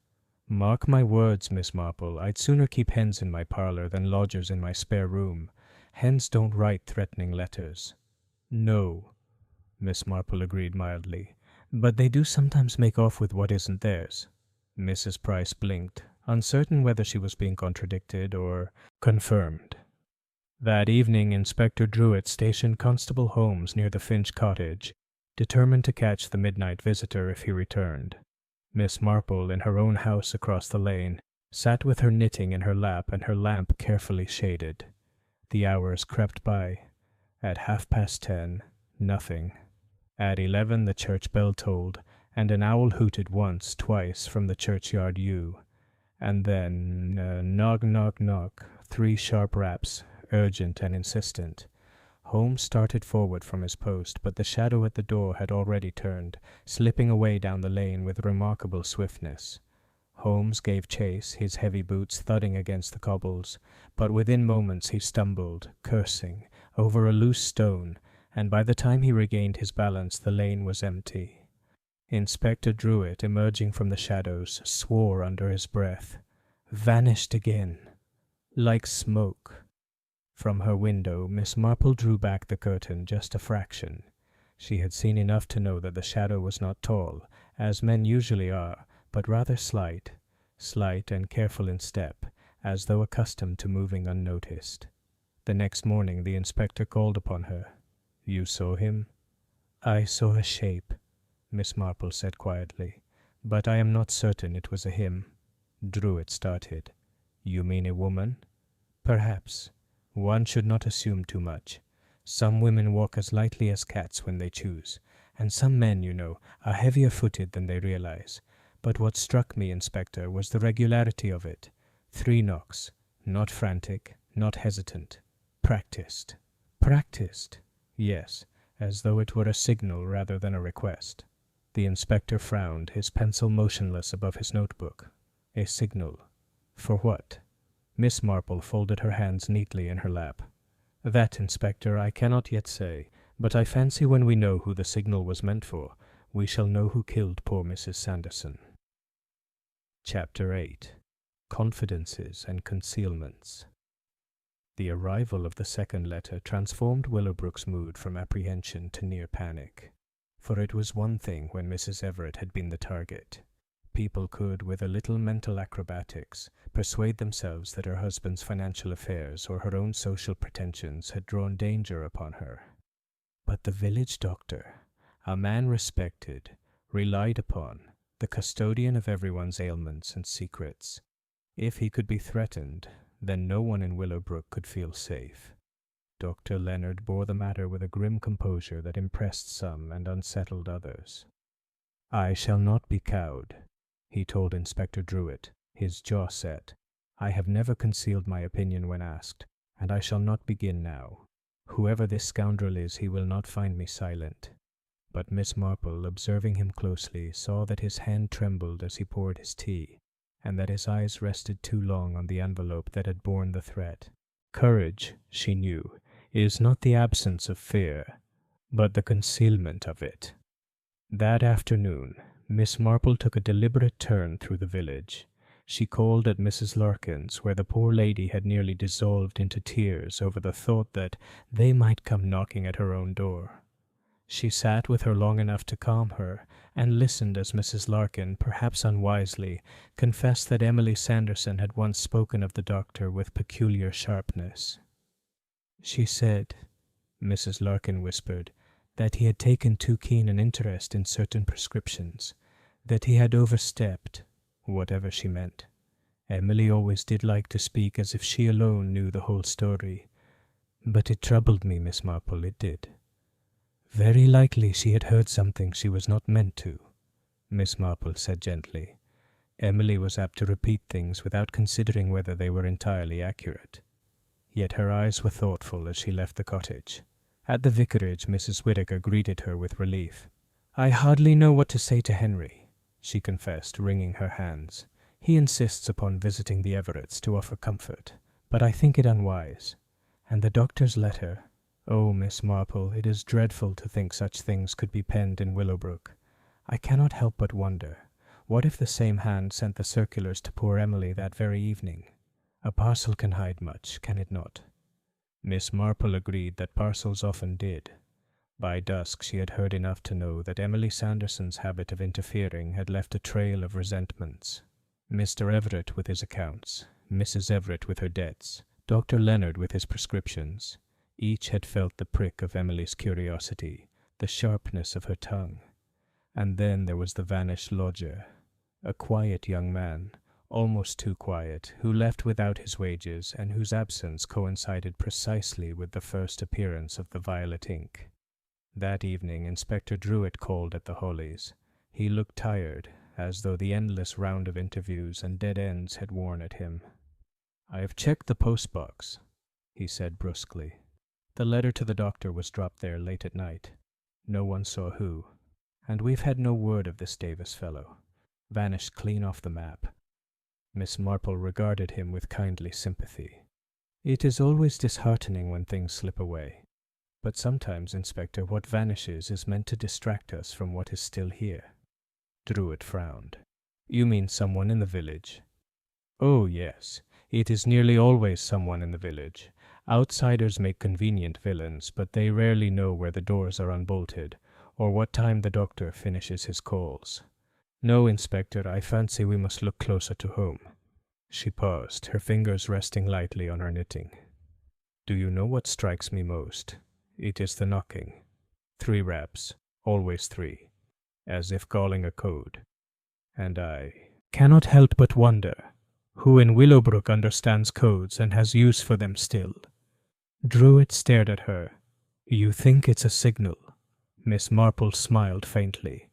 "Mark my words, Miss Marple, I'd sooner keep hens in my parlour than lodgers in my spare room. Hens don't write threatening letters." "No," Miss Marple agreed mildly, "but they do sometimes make off with what isn't theirs." Mrs. Price blinked, uncertain whether she was being contradicted or confirmed. That evening, Inspector Druitt stationed Constable Holmes near the Finch cottage, determined to catch the midnight visitor if he returned. Miss Marple, in her own house across the lane, sat with her knitting in her lap and her lamp carefully shaded. The hours crept by. At 10:30, nothing. At 11 the church bell tolled, and an owl hooted once, twice from the churchyard yew. And then, knock, knock, knock, 3 sharp raps, urgent and insistent. Holmes started forward from his post, but the shadow at the door had already turned, slipping away down the lane with remarkable swiftness. Holmes gave chase, his heavy boots thudding against the cobbles, but within moments he stumbled, cursing, over a loose stone, and by the time he regained his balance the lane was empty. Inspector Druitt, emerging from the shadows, swore under his breath. Vanished again. Like smoke. From her window, Miss Marple drew back the curtain just a fraction. She had seen enough to know that the shadow was not tall, as men usually are, but rather slight and careful in step, as though accustomed to moving unnoticed. The next morning the inspector called upon her. "You saw him?" "I saw a shape," Miss Marple said quietly, "but I am not certain it was a him." Druitt started. "You mean a woman?" "Perhaps. One should not assume too much. Some women walk as lightly as cats when they choose, and some men, you know, are heavier-footed than they realize. But what struck me, Inspector, was the regularity of it. 3 knocks. Not frantic, not hesitant. Practiced." "Practiced?" "Yes, as though it were a signal rather than a request." The inspector frowned, his pencil motionless above his notebook. "A signal? For what?" Miss Marple folded her hands neatly in her lap. "That, Inspector, I cannot yet say, but I fancy when we know who the signal was meant for, we shall know who killed poor Mrs. Sanderson." Chapter 8. Confidences and Concealments. The arrival of the second letter transformed Willowbrook's mood from apprehension to near panic. For it was one thing when Mrs. Everett had been the target. People could, with a little mental acrobatics, persuade themselves that her husband's financial affairs or her own social pretensions had drawn danger upon her. But the village doctor, a man respected, relied upon, the custodian of everyone's ailments and secrets, if he could be threatened, then no one in Willowbrook could feel safe. Dr. Leonard bore the matter with a grim composure that impressed some and unsettled others. "I shall not be cowed," he told Inspector Druitt, his jaw set. "I have never concealed my opinion when asked, and I shall not begin now. Whoever this scoundrel is, he will not find me silent." But Miss Marple, observing him closely, saw that his hand trembled as he poured his tea, and that his eyes rested too long on the envelope that had borne the threat. Courage, she knew, is not the absence of fear, but the concealment of it. That afternoon, Miss Marple took a deliberate turn through the village. She called at Mrs. Larkin's, where the poor lady had nearly dissolved into tears over the thought that they might come knocking at her own door. She sat with her long enough to calm her, and listened as Mrs. Larkin, perhaps unwisely, confessed that Emily Sanderson had once spoken of the doctor with peculiar sharpness. "She said," Mrs. Larkin whispered, "that he had taken too keen an interest in certain prescriptions, that he had overstepped," whatever she meant. Emily always did like to speak as if she alone knew the whole story. But it troubled me, Miss Marple, it did. "Very likely she had heard something she was not meant to," Miss Marple said gently. Emily was apt to repeat things without considering whether they were entirely accurate. Yet her eyes were thoughtful as she left the cottage. At the vicarage, Mrs. Whittaker greeted her with relief. "I hardly know what to say to Henry," she confessed, wringing her hands. "He insists upon visiting the Everetts to offer comfort, but I think it unwise. And the doctor's letter. Oh, Miss Marple, it is dreadful to think such things could be penned in Willowbrook. I cannot help but wonder, what if the same hand sent the circulars to poor Emily that very evening? A parcel can hide much, can it not?" Miss Marple agreed that parcels often did. By dusk she had heard enough to know that Emily Sanderson's habit of interfering had left a trail of resentments. Mr. Everett with his accounts, Mrs. Everett with her debts, Dr. Leonard with his prescriptions. Each had felt the prick of Emily's curiosity, the sharpness of her tongue. And then there was the vanished lodger, a quiet young man, almost too quiet, who left without his wages and whose absence coincided precisely with the first appearance of the violet ink. That evening Inspector Druitt called at the Hollies. He looked tired, as though the endless round of interviews and dead ends had worn at him. "I have checked the post-box," he said brusquely. "The letter to the doctor was dropped there late at night. No one saw who. And we've had no word of this Davis fellow. Vanished clean off the map." Miss Marple regarded him with kindly sympathy. "It is always disheartening when things slip away. But sometimes, Inspector, what vanishes is meant to distract us from what is still here." Druitt frowned. "You mean someone in the village?" "Oh, yes. It is nearly always someone in the village. Outsiders make convenient villains, but they rarely know where the doors are unbolted, or what time the doctor finishes his calls. No, Inspector, I fancy we must look closer to home." She paused, her fingers resting lightly on her knitting. "Do you know what strikes me most? It is the knocking. 3 raps, always 3, as if calling a code. And I cannot help but wonder who in Willowbrook understands codes and has use for them still." Druitt stared at her. "You think it's a signal?" Miss Marple smiled faintly.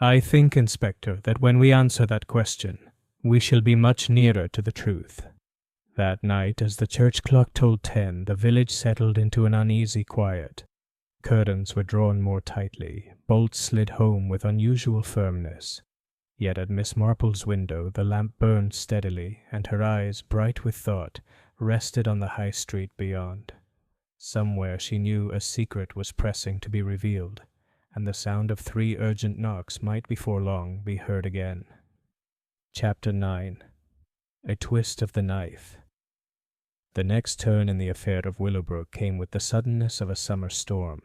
"I think, Inspector, that when we answer that question, we shall be much nearer to the truth." That night, as the church clock tolled 10, the village settled into an uneasy quiet. Curtains were drawn more tightly, bolts slid home with unusual firmness. Yet at Miss Marple's window the lamp burned steadily, and her eyes, bright with thought, rested on the high street beyond. Somewhere she knew a secret was pressing to be revealed, and the sound of 3 urgent knocks might before long be heard again. Chapter 9. A Twist of the Knife. The next turn in the affair of Willowbrook came with the suddenness of a summer storm.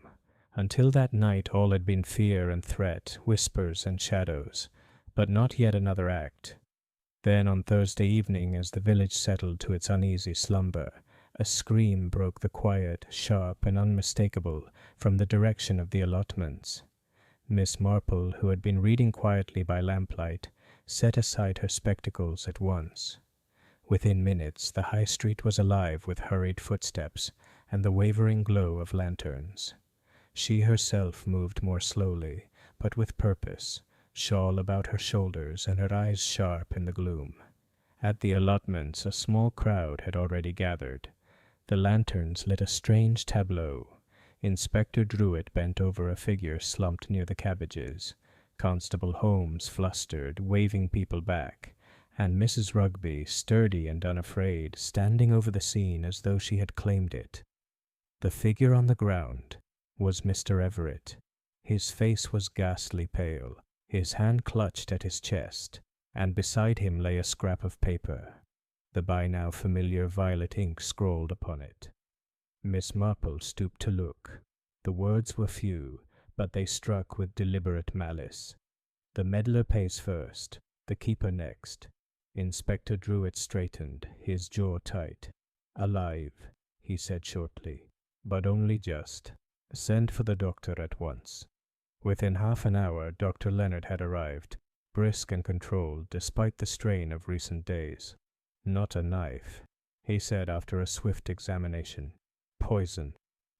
Until that night all had been fear and threat, whispers and shadows, but not yet another act. Then on Thursday evening, as the village settled to its uneasy slumber, a scream broke the quiet, sharp, and unmistakable from the direction of the allotments. Miss Marple, who had been reading quietly by lamplight, set aside her spectacles at once. Within minutes the high street was alive with hurried footsteps and the wavering glow of lanterns. She herself moved more slowly, but with purpose, shawl about her shoulders and her eyes sharp in the gloom. At the allotments a small crowd had already gathered. The lanterns lit a strange tableau. Inspector Druitt bent over a figure slumped near the cabbages, Constable Holmes flustered, waving people back, and Mrs. Rugby, sturdy and unafraid, standing over the scene as though she had claimed it. The figure on the ground was Mr. Everett. His face was ghastly pale, his hand clutched at his chest, and beside him lay a scrap of paper. The by now familiar violet ink scrawled upon it. Miss Marple stooped to look. The words were few, but they struck with deliberate malice. "The meddler pays first, the keeper next." Inspector Druitt straightened, his jaw tight. "Alive," he said shortly, "but only just. Send for the doctor at once." Within half an hour Dr. Leonard had arrived, brisk and controlled despite the strain of recent days. "Not a knife," he said after a swift examination. "Poison.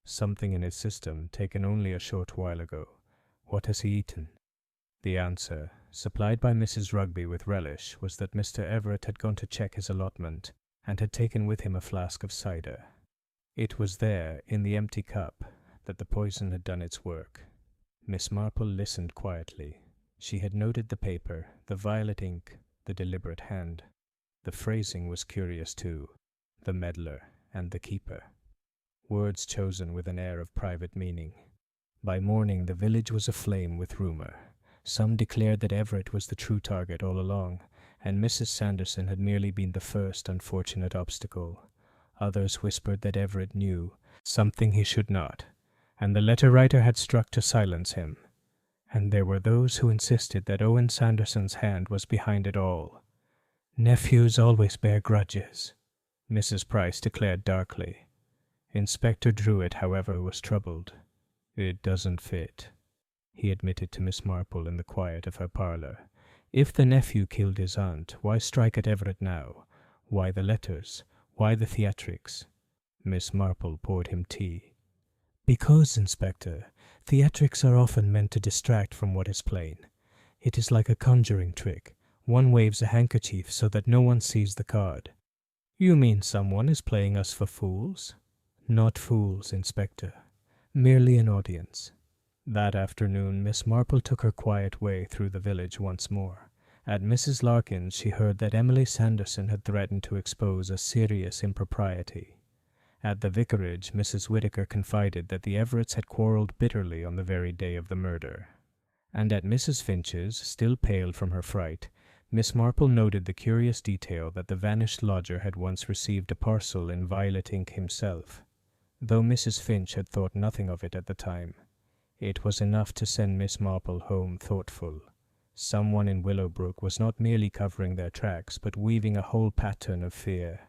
Something in his system, taken only a short while ago. What has he eaten?" The answer, supplied by Mrs. Rugby with relish, was that Mr. Everett had gone to check his allotment, and had taken with him a flask of cider. It was there, in the empty cup, that the poison had done its work. Miss Marple listened quietly. She had noted the paper, the violet ink, the deliberate hand. The phrasing was curious too. The meddler and the keeper. Words chosen with an air of private meaning. By morning the village was aflame with rumor. Some declared that Everett was the true target all along, and Mrs. Sanderson had merely been the first unfortunate obstacle. Others whispered that Everett knew something he should not, and the letter writer had struck to silence him. And there were those who insisted that Owen Sanderson's hand was behind it all. "Nephews always bear grudges," Mrs. Price declared darkly. Inspector Druitt, however, was troubled. "It doesn't fit," he admitted to Miss Marple in the quiet of her parlour. "If the nephew killed his aunt, why strike at Everett now? Why the letters? Why the theatrics?" Miss Marple poured him tea. "Because, Inspector, theatrics are often meant to distract from what is plain. It is like a conjuring trick. One waves a handkerchief so that no one sees the card." "You mean someone is playing us for fools?" "Not fools, Inspector. Merely an audience." That afternoon Miss Marple took her quiet way through the village once more. At Mrs. Larkin's she heard that Emily Sanderson had threatened to expose a serious impropriety. At the vicarage Mrs. Whittaker confided that the Everetts had quarrelled bitterly on the very day of the murder. And at Mrs. Finch's, still pale from her fright, Miss Marple noted the curious detail that the vanished lodger had once received a parcel in violet ink himself. Though Mrs. Finch had thought nothing of it at the time, it was enough to send Miss Marple home thoughtful. Someone in Willowbrook was not merely covering their tracks, but weaving a whole pattern of fear.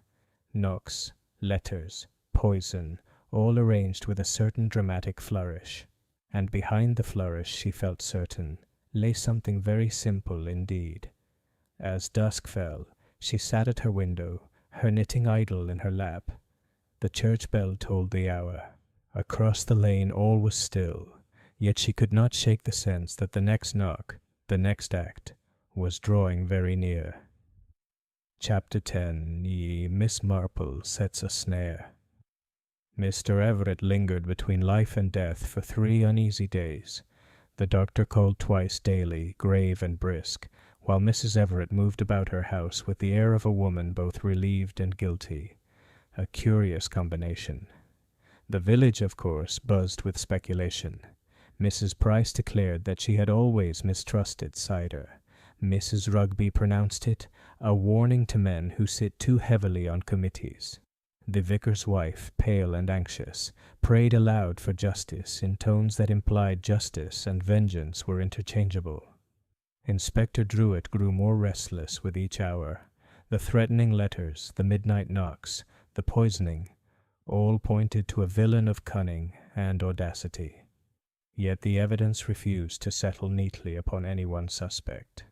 Knocks, letters, poison, all arranged with a certain dramatic flourish. And behind the flourish, she felt certain, lay something very simple indeed. As dusk fell, she sat at her window, her knitting idle in her lap. The church bell tolled the hour. Across the lane all was still, yet she could not shake the sense that the next knock, the next act, was drawing very near. Chapter 10. Miss Marple Sets a Snare. Mr. Everett lingered between life and death for 3 uneasy days. The doctor called twice daily, grave and brisk, while Mrs. Everett moved about her house with the air of a woman both relieved and guilty. A curious combination. The village, of course, buzzed with speculation. Mrs. Price declared that she had always mistrusted cider. Mrs. Rugby pronounced it a warning to men who sit too heavily on committees. The vicar's wife, pale and anxious, prayed aloud for justice in tones that implied justice and vengeance were interchangeable. Inspector Druitt grew more restless with each hour. The threatening letters, the midnight knocks, the poisoning, all pointed to a villain of cunning and audacity. Yet the evidence refused to settle neatly upon any one suspect.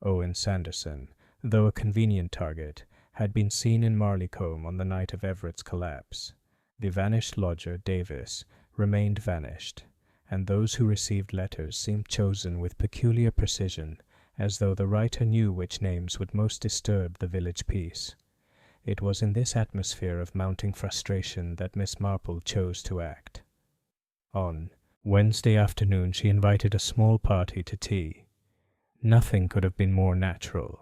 Owen Sanderson, though a convenient target, had been seen in Marleycombe on the night of Everett's collapse. The vanished lodger, Davis, remained vanished, and those who received letters seemed chosen with peculiar precision, as though the writer knew which names would most disturb the village peace. It was in this atmosphere of mounting frustration that Miss Marple chose to act. On Wednesday afternoon she invited a small party to tea. Nothing could have been more natural.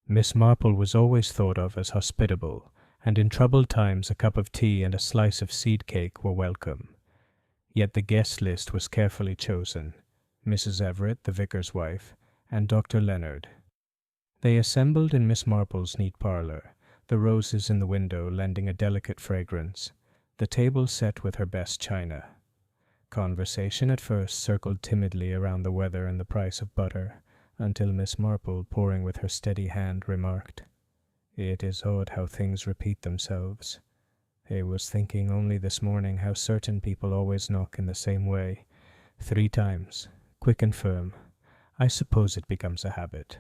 Miss Marple was always thought of as hospitable, and in troubled times a cup of tea and a slice of seed cake were welcome. Yet the guest list was carefully chosen: Mrs. Everett, the vicar's wife, and Dr. Leonard. They assembled in Miss Marple's neat parlour, the roses in the window lending a delicate fragrance, the table set with her best china. Conversation at first circled timidly around the weather and the price of butter, until Miss Marple, pouring with her steady hand, remarked, "It is odd how things repeat themselves. I was thinking only this morning how certain people always knock in the same way, 3 times, quick and firm. I suppose it becomes a habit."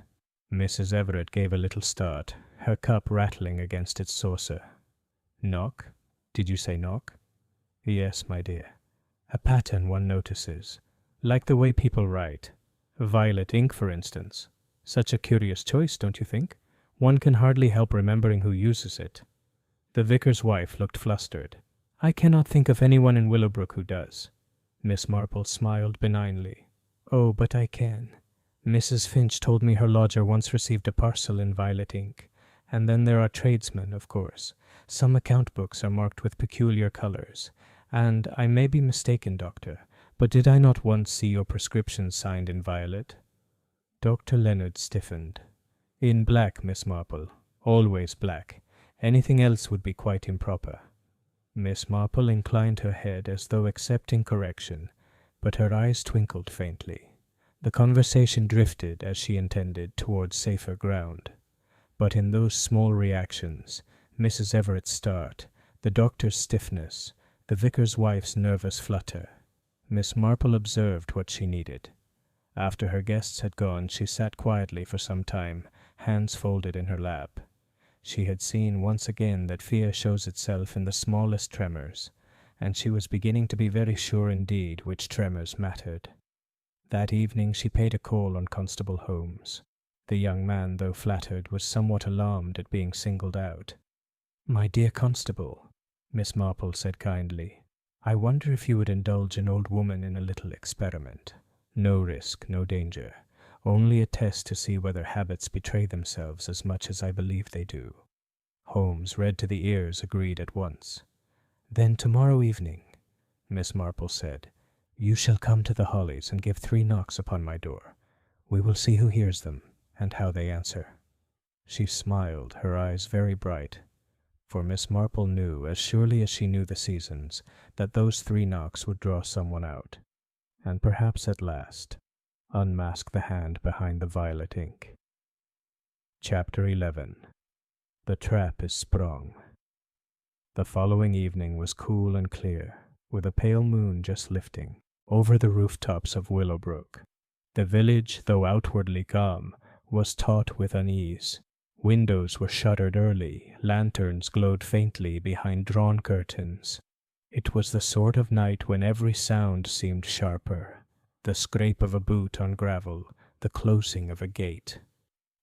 Mrs. Everett gave a little start, her cup rattling against its saucer. "Knock? Did you say knock?" "Yes, my dear. A pattern one notices, like the way people write. Violet ink, for instance. Such a curious choice, don't you think? One can hardly help remembering who uses it." The vicar's wife looked flustered. "I cannot think of anyone in Willowbrook who does." Miss Marple smiled benignly. "Oh, but I can. Mrs. Finch told me her lodger once received a parcel in violet ink. And then there are tradesmen, of course. Some account books are marked with peculiar colours. And I may be mistaken, Doctor, but did I not once see your prescriptions signed in violet?" Dr. Leonard stiffened. "In black, Miss Marple. Always black. Anything else would be quite improper." Miss Marple inclined her head as though accepting correction, but her eyes twinkled faintly. The conversation drifted, as she intended, towards safer ground. But in those small reactions, Mrs. Everett's start, the doctor's stiffness, the vicar's wife's nervous flutter. Miss Marple observed what she needed. After her guests had gone, she sat quietly for some time, hands folded in her lap. She had seen once again that fear shows itself in the smallest tremors, and she was beginning to be very sure indeed which tremors mattered. That evening she paid a call on Constable Holmes. The young man, though flattered, was somewhat alarmed at being singled out. "My dear Constable," Miss Marple said kindly, "I wonder if you would indulge an old woman in a little experiment. No risk, no danger. Only a test to see whether habits betray themselves as much as I believe they do." Holmes, red to the ears, agreed at once. "Then tomorrow evening," Miss Marple said, "you shall come to the Hollies and give 3 knocks upon my door. We will see who hears them, and how they answer." She smiled, her eyes very bright, for Miss Marple knew, as surely as she knew the seasons, that those 3 knocks would draw someone out, and perhaps at last unmask the hand behind the violet ink. Chapter 11. The trap is sprung. The following evening was cool and clear, with a pale moon just lifting over the rooftops of Willowbrook. The village, though outwardly calm, was taut with unease. Windows were shuttered early, lanterns glowed faintly behind drawn curtains. It was the sort of night when every sound seemed sharper: the scrape of a boot on gravel, the closing of a gate.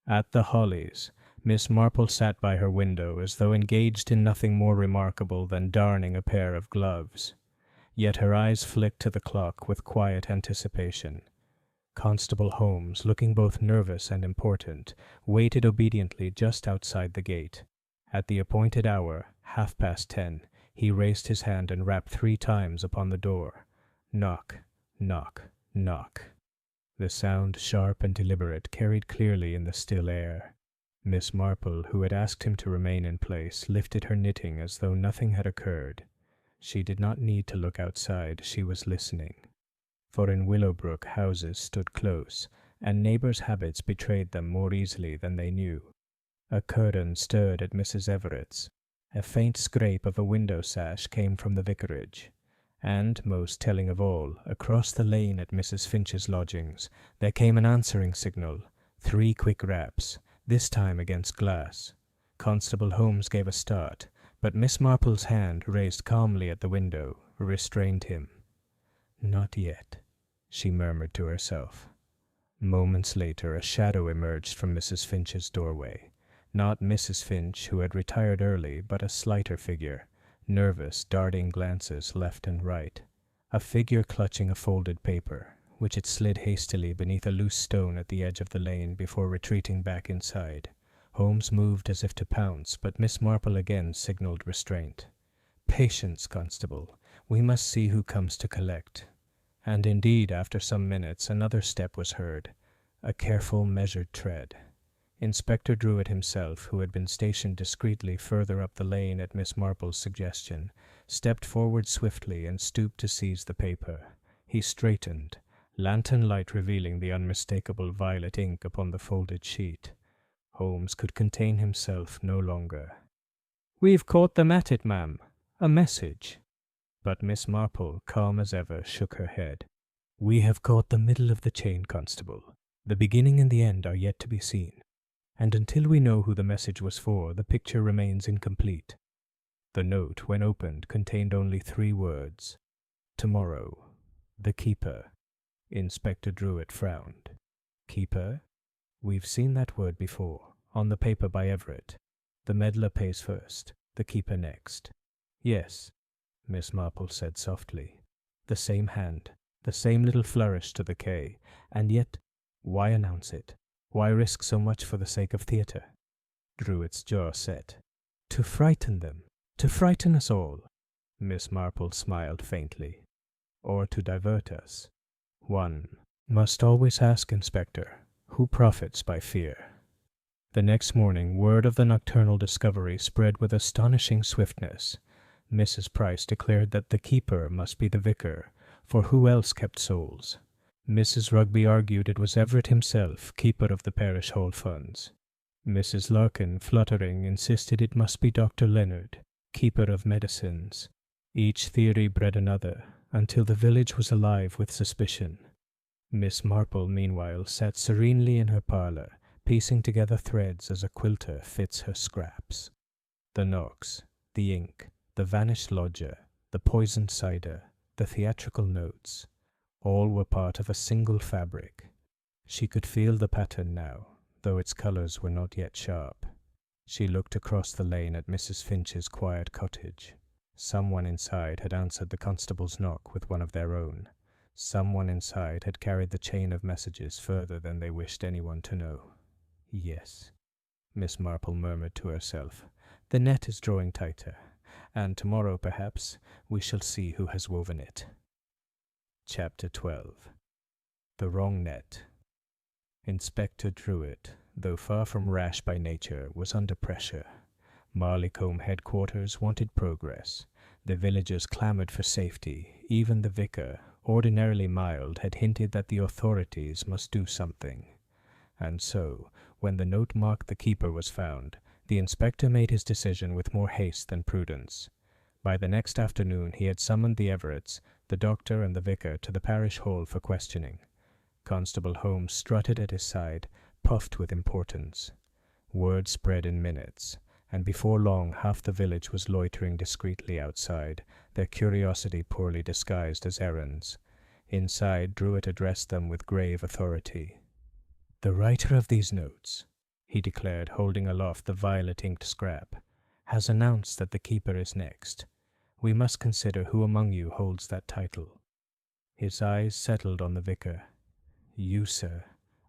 At the Hollies, Miss Marple sat by her window as though engaged in nothing more remarkable than darning a pair of gloves. Yet her eyes flicked to the clock with quiet anticipation. Constable Holmes, looking both nervous and important, waited obediently just outside the gate. At the appointed hour, 10:30, he raised his hand and rapped 3 times upon the door. Knock, knock, knock. The sound, sharp and deliberate, carried clearly in the still air. Miss Marple, who had asked him to remain in place, lifted her knitting as though nothing had occurred. She did not need to look outside, she was listening. For in Willowbrook houses stood close, and neighbors' habits betrayed them more easily than they knew. A curtain stirred at Mrs. Everett's. A faint scrape of a window sash came from the vicarage. And, most telling of all, across the lane at Mrs. Finch's lodgings, there came an answering signal, 3 quick raps, this time against glass. Constable Holmes gave a start, but Miss Marple's hand, raised calmly at the window, restrained him. "Not yet," she murmured to herself. Moments later a shadow emerged from Mrs. Finch's doorway. Not Mrs. Finch, who had retired early, but a slighter figure, nervous, darting glances left and right. A figure clutching a folded paper, which it slid hastily beneath a loose stone at the edge of the lane before retreating back inside. Holmes moved as if to pounce, but Miss Marple again signalled restraint. "Patience, Constable. We must see who comes to collect." And indeed, after some minutes, another step was heard, a careful, measured tread. Inspector Druitt himself, who had been stationed discreetly further up the lane at Miss Marple's suggestion, stepped forward swiftly and stooped to seize the paper. He straightened, lantern light revealing the unmistakable violet ink upon the folded sheet. Holmes could contain himself no longer. "We've caught them at it, ma'am. A message." But Miss Marple, calm as ever, shook her head. "We have caught the middle of the chain, Constable. The beginning and the end are yet to be seen. And until we know who the message was for, the picture remains incomplete." The note, when opened, contained only 3 words. "Tomorrow. The keeper." Inspector Druitt frowned. "Keeper? We've seen that word before, on the paper by Everett. The meddler pays first, the keeper next." "Yes," Miss Marple said softly. "The same hand, the same little flourish to the K. And yet, why announce it? Why risk so much for the sake of theatre?" Druitt's jaw set. "To frighten them, to frighten us all." Miss Marple smiled faintly. "Or to divert us. One must always ask, Inspector, who profits by fear?" The next morning word of the nocturnal discovery spread with astonishing swiftness. Mrs. Price declared that the keeper must be the vicar, for who else kept souls? Mrs. Rugby argued it was Everett himself, keeper of the parish hall funds. Mrs. Larkin, fluttering, insisted it must be Dr. Leonard, keeper of medicines. Each theory bred another, until the village was alive with suspicion. Miss Marple, meanwhile, sat serenely in her parlour, piecing together threads as a quilter fits her scraps. The knocks, the ink, the vanished lodger, the poisoned cider, the theatrical notes, all were part of a single fabric. She could feel the pattern now, though its colours were not yet sharp. She looked across the lane at Mrs. Finch's quiet cottage. Someone inside had answered the constable's knock with one of their own. Someone inside had carried the chain of messages further than they wished anyone to know. Yes, Miss Marple murmured to herself, the net is drawing tighter, and tomorrow, perhaps, we shall see who has woven it. Chapter 12. The Wrong Net. Inspector Druitt, though far from rash by nature, was under pressure. Marleycombe headquarters wanted progress. The villagers clamoured for safety. Even the vicar, ordinarily mild, had hinted that the authorities must do something. And so, when the note marked the keeper was found, the inspector made his decision with more haste than prudence. By the next afternoon he had summoned the Everetts, the doctor and the vicar, to the parish hall for questioning. Constable Holmes strutted at his side, puffed with importance. Word spread in minutes, and before long half the village was loitering discreetly outside, their curiosity poorly disguised as errands. Inside, Druitt addressed them with grave authority. "The writer of these notes," he declared, holding aloft the violet-inked scrap, "has announced that the keeper is next. We must consider who among you holds that title." His eyes settled on the vicar. "You, sir,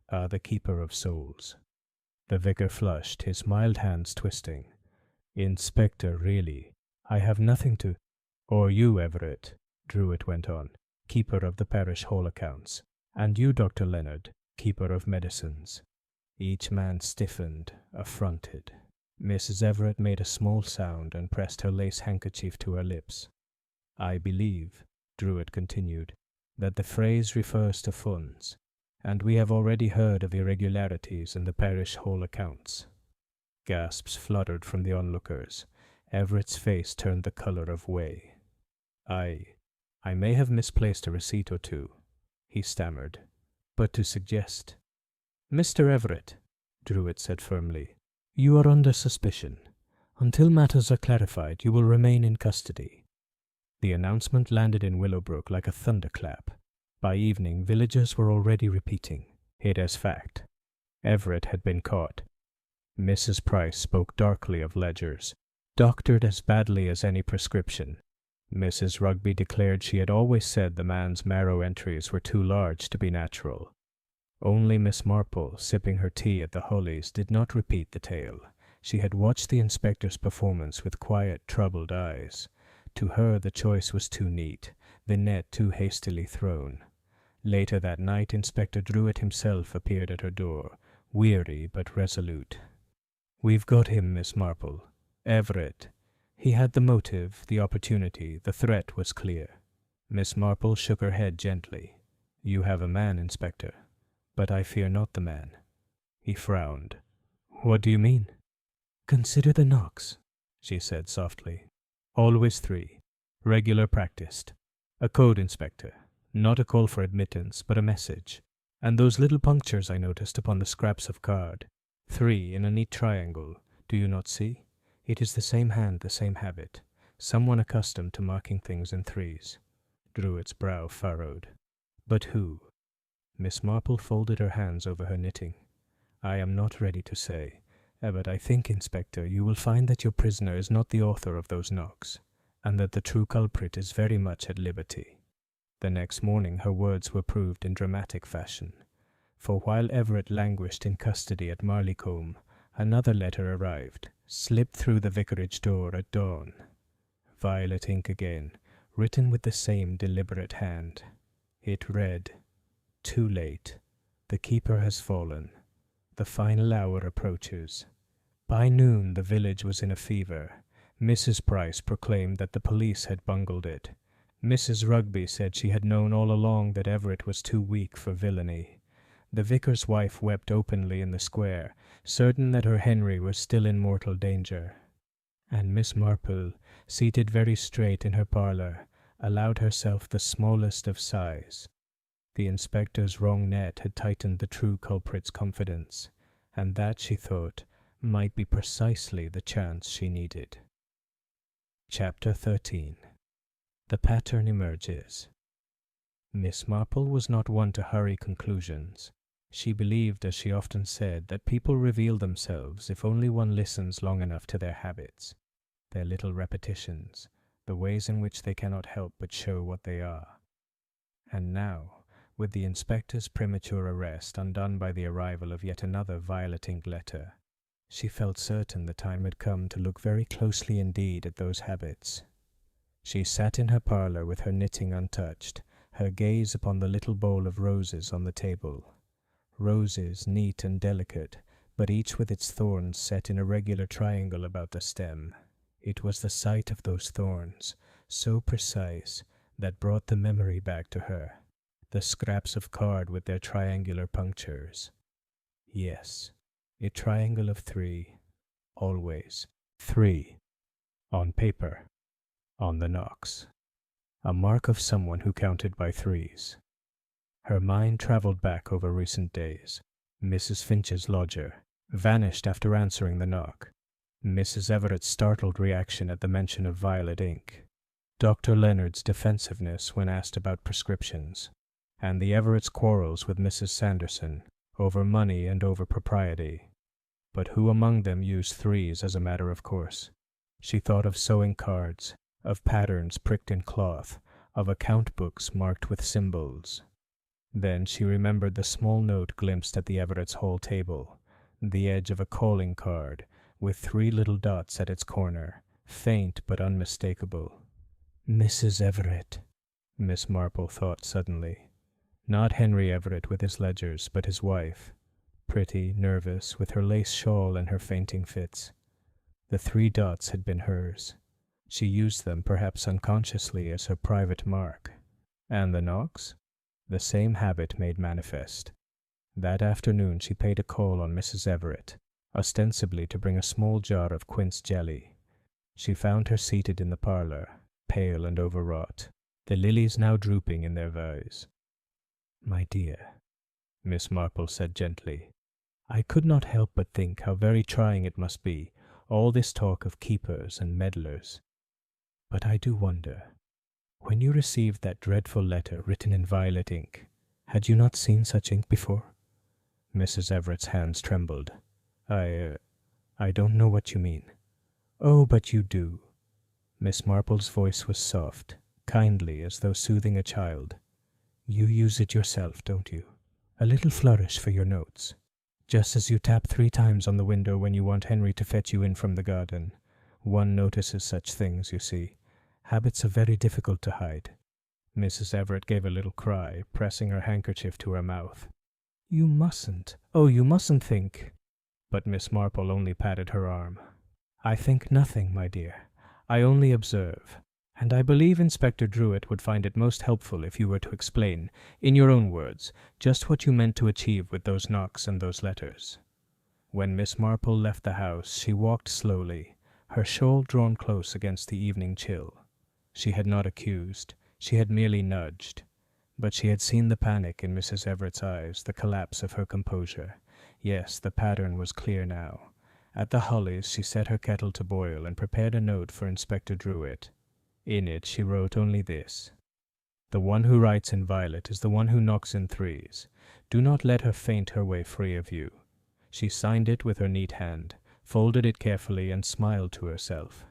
are the keeper of souls." The vicar flushed, his mild hands twisting. "Inspector, really, I have nothing to—" "Or you, Everett," Druitt went on, "keeper of the parish hall accounts, and you, Dr. Leonard, keeper of medicines." Each man stiffened, affronted. Mrs. Everett made a small sound and pressed her lace handkerchief to her lips. "I believe," Druitt continued, "that the phrase refers to funds, and we have already heard of irregularities in the parish hall accounts." Gasps fluttered from the onlookers. Everett's face turned the colour of whey. I may have misplaced a receipt or two," he stammered, "but to suggest—" "Mr. Everett," Druitt said firmly, "you are under suspicion. Until matters are clarified, you will remain in custody." The announcement landed in Willowbrook like a thunderclap. By evening, villagers were already repeating, it as fact. Everett had been caught. Mrs. Price spoke darkly of ledgers, doctored as badly as any prescription. Mrs. Rugby declared she had always said the man's marrow entries were too large to be natural. Only Miss Marple, sipping her tea at the Hollies, did not repeat the tale. She had watched the inspector's performance with quiet, troubled eyes. To her the choice was too neat, the net too hastily thrown. Later that night Inspector Druitt himself appeared at her door, weary but resolute. "We've got him, Miss Marple. Everett. He had the motive, the opportunity, the threat was clear." Miss Marple shook her head gently. "You have a man, Inspector, but I fear not the man." He frowned. "What do you mean?" "Consider the knocks," she said softly. "Always 3. Regular practiced. A code, Inspector. Not a call for admittance, but a message. And those little punctures I noticed upon the scraps of card. 3 in a neat triangle. Do you not see? It is the same hand, the same habit. Someone accustomed to marking things in 3s. Druitt's brow furrowed. "But who?" Miss Marple folded her hands over her knitting. "I am not ready to say. But I think, Inspector, you will find that your prisoner is not the author of those knocks, and that the true culprit is very much at liberty." The next morning her words were proved in dramatic fashion. For while Everett languished in custody at Marleycombe, another letter arrived, slipped through the vicarage door at dawn. Violet ink again, written with the same deliberate hand. It read, "Too late. The keeper has fallen. The final hour approaches." By noon the village was in a fever. Mrs. Price proclaimed that the police had bungled it. Mrs. Rugby said she had known all along that Everett was too weak for villainy. The vicar's wife wept openly in the square, certain that her Henry was still in mortal danger. And Miss Marple, seated very straight in her parlour, allowed herself the smallest of sighs. The inspector's wrong net had tightened the true culprit's confidence, and that, she thought, might be precisely the chance she needed. Chapter 13. The pattern emerges. Miss Marple was not one to hurry conclusions. She believed, as she often said, that people reveal themselves if only one listens long enough to their habits, their little repetitions, the ways in which they cannot help but show what they are. And now, with the inspector's premature arrest undone by the arrival of yet another violet-ink letter, she felt certain the time had come to look very closely indeed at those habits. She sat in her parlour with her knitting untouched, her gaze upon the little bowl of roses on the table. Roses, neat and delicate, but each with its thorns set in a regular triangle about the stem. It was the sight of those thorns, so precise, that brought the memory back to her, the scraps of card with their triangular punctures. Yes, a triangle of 3, always 3, on paper, on the knocks. A mark of someone who counted by 3s. Her mind travelled back over recent days. Mrs. Finch's lodger, vanished after answering the knock. Mrs. Everett's startled reaction at the mention of violet ink. Dr. Leonard's defensiveness when asked about prescriptions. And the Everetts' quarrels with Mrs. Sanderson, over money and over propriety. But who among them used 3s as a matter of course? She thought of sewing cards, of patterns pricked in cloth, of account books marked with symbols. Then she remembered the small note glimpsed at the Everetts' hall table, the edge of a calling card, with 3 little dots at its corner, faint but unmistakable. Mrs. Everett, Miss Marple thought suddenly. Not Henry Everett with his ledgers, but his wife, pretty, nervous, with her lace shawl and her fainting fits. The 3 dots had been hers. She used them, perhaps unconsciously, as her private mark. And the knocks? The same habit made manifest. That afternoon she paid a call on Mrs. Everett, ostensibly to bring a small jar of quince jelly. She found her seated in the parlour, pale and overwrought, the lilies now drooping in their vase. "My dear," Miss Marple said gently, "I could not help but think how very trying it must be, all this talk of keepers and meddlers. But I do wonder, when you received that dreadful letter written in violet ink, had you not seen such ink before?" Mrs. Everett's hands trembled. I don't know what you mean." "Oh, but you do." Miss Marple's voice was soft, kindly, as though soothing a child. "You use it yourself, don't you? A little flourish for your notes. Just as you tap 3 times on the window when you want Henry to fetch you in from the garden. One notices such things, you see. Habits are very difficult to hide." Mrs. Everett gave a little cry, pressing her handkerchief to her mouth. "You mustn't. Oh, you mustn't think." But Miss Marple only patted her arm. "I think nothing, my dear. I only observe. And I believe Inspector Druitt would find it most helpful if you were to explain, in your own words, just what you meant to achieve with those knocks and those letters." When Miss Marple left the house, she walked slowly, her shawl drawn close against the evening chill. She had not accused, she had merely nudged. But she had seen the panic in Mrs. Everett's eyes, the collapse of her composure. Yes, the pattern was clear now. At the Hollies she set her kettle to boil and prepared a note for Inspector Druitt. In it she wrote only this: "The one who writes in violet is the one who knocks in 3s. Do not let her faint her way free of you." She signed it with her neat hand, folded it carefully, and smiled to herself.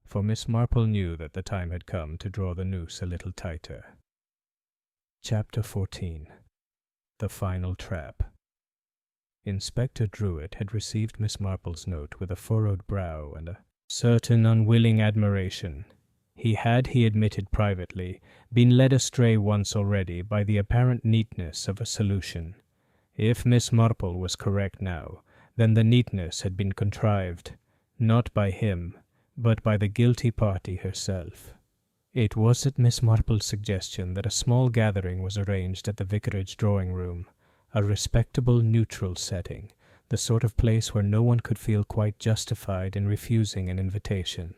For Miss Marple knew that the time had come to draw the noose a little tighter. Chapter 14. The Final Trap. Inspector Druitt had received Miss Marple's note with a furrowed brow and a certain unwilling admiration. He admitted privately, been led astray once already by the apparent neatness of a solution. If Miss Marple was correct now, then the neatness had been contrived, not by him, but by the guilty party herself. It was at Miss Marple's suggestion that a small gathering was arranged at the vicarage drawing-room, A respectable, neutral setting, the sort of place where no one could feel quite justified in refusing an invitation.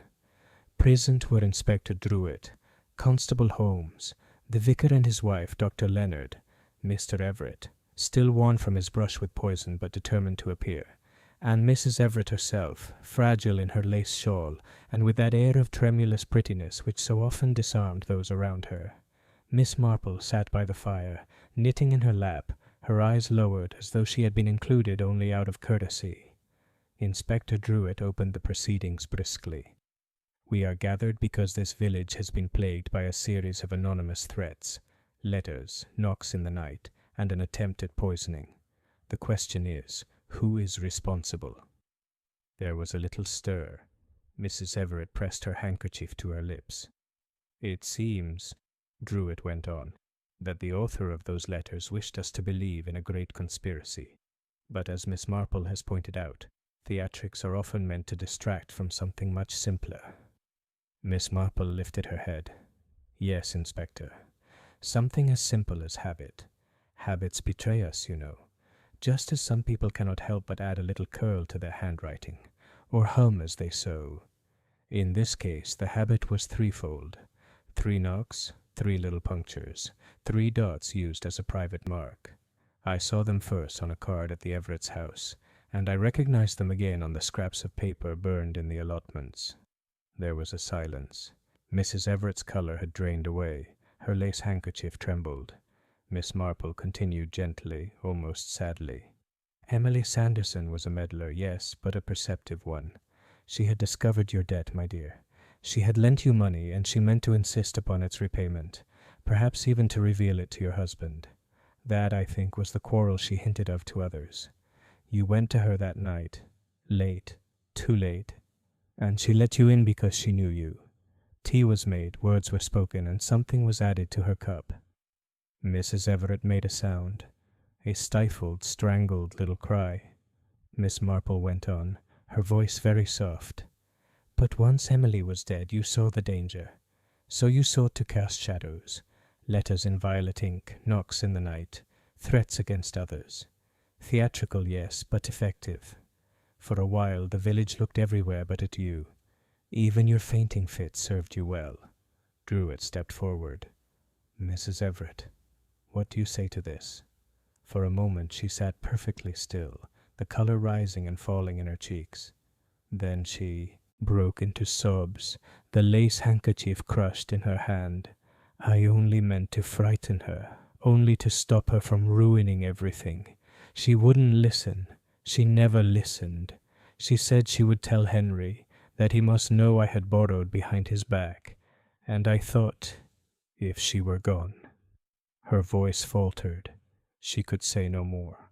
Present were Inspector Druitt, Constable Holmes, the vicar and his wife, Dr. Leonard, Mr. Everett, still worn from his brush with poison but determined to appear, and Mrs. Everett herself, fragile in her lace shawl, and with that air of tremulous prettiness which so often disarmed those around her. Miss Marple sat by the fire, knitting in her lap, her eyes lowered as though she had been included only out of courtesy. Inspector Druitt opened the proceedings briskly. "We are gathered because this village has been plagued by a series of anonymous threats, letters, knocks in the night, and an attempt at poisoning. The question is, who is responsible?" There was a little stir. Mrs. Everett pressed her handkerchief to her lips. "It seems," Druitt went on, "that the author of those letters wished us to believe in a great conspiracy. But as Miss Marple has pointed out, theatrics are often meant to distract from something much simpler." Miss Marple lifted her head. "Yes, Inspector. Something as simple as habit. Habits betray us, you know. Just as some people cannot help but add a little curl to their handwriting, or hum as they sew. In this case the habit was threefold. 3 knocks, 3 little punctures, 3 dots used as a private mark. I saw them first on a card at the Everett's house, and I recognized them again on the scraps of paper burned in the allotments." There was a silence. Mrs. Everett's color had drained away. Her lace handkerchief trembled. Miss Marple continued gently, almost sadly. "Emily Sanderson was a meddler, yes, but a perceptive one. She had discovered your debt, my dear. She had lent you money, and she meant to insist upon its repayment, perhaps even to reveal it to your husband. That, I think, was the quarrel she hinted of to others. You went to her that night, late, too late, and she let you in because she knew you. Tea was made, words were spoken, and something was added to her cup." Mrs. Everett made a sound, a stifled, strangled little cry. Miss Marple went on, her voice very soft. "But once Emily was dead, you saw the danger. So you sought to cast shadows, letters in violet ink, knocks in the night, threats against others. Theatrical, yes, but effective. For a while the village looked everywhere but at you. Even your fainting fit served you well." Druitt stepped forward. "Mrs. Everett, what do you say to this?" For a moment she sat perfectly still, the color rising and falling in her cheeks. Then she broke into sobs, the lace handkerchief crushed in her hand. "I only meant to frighten her, only to stop her from ruining everything. She wouldn't listen. She never listened. She said she would tell Henry, that he must know I had borrowed behind his back. And I thought, if she were gone." Her voice faltered. She could say no more.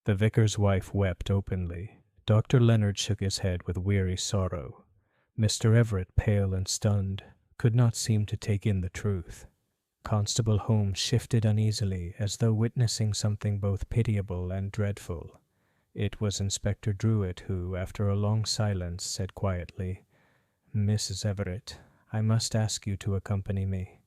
The vicar's wife wept openly. Dr. Leonard shook his head with weary sorrow. Mr. Everett, pale and stunned, could not seem to take in the truth. Constable Holmes shifted uneasily, as though witnessing something both pitiable and dreadful. It was Inspector Druitt who, after a long silence, said quietly, "Mrs. Everett, I must ask you to accompany me."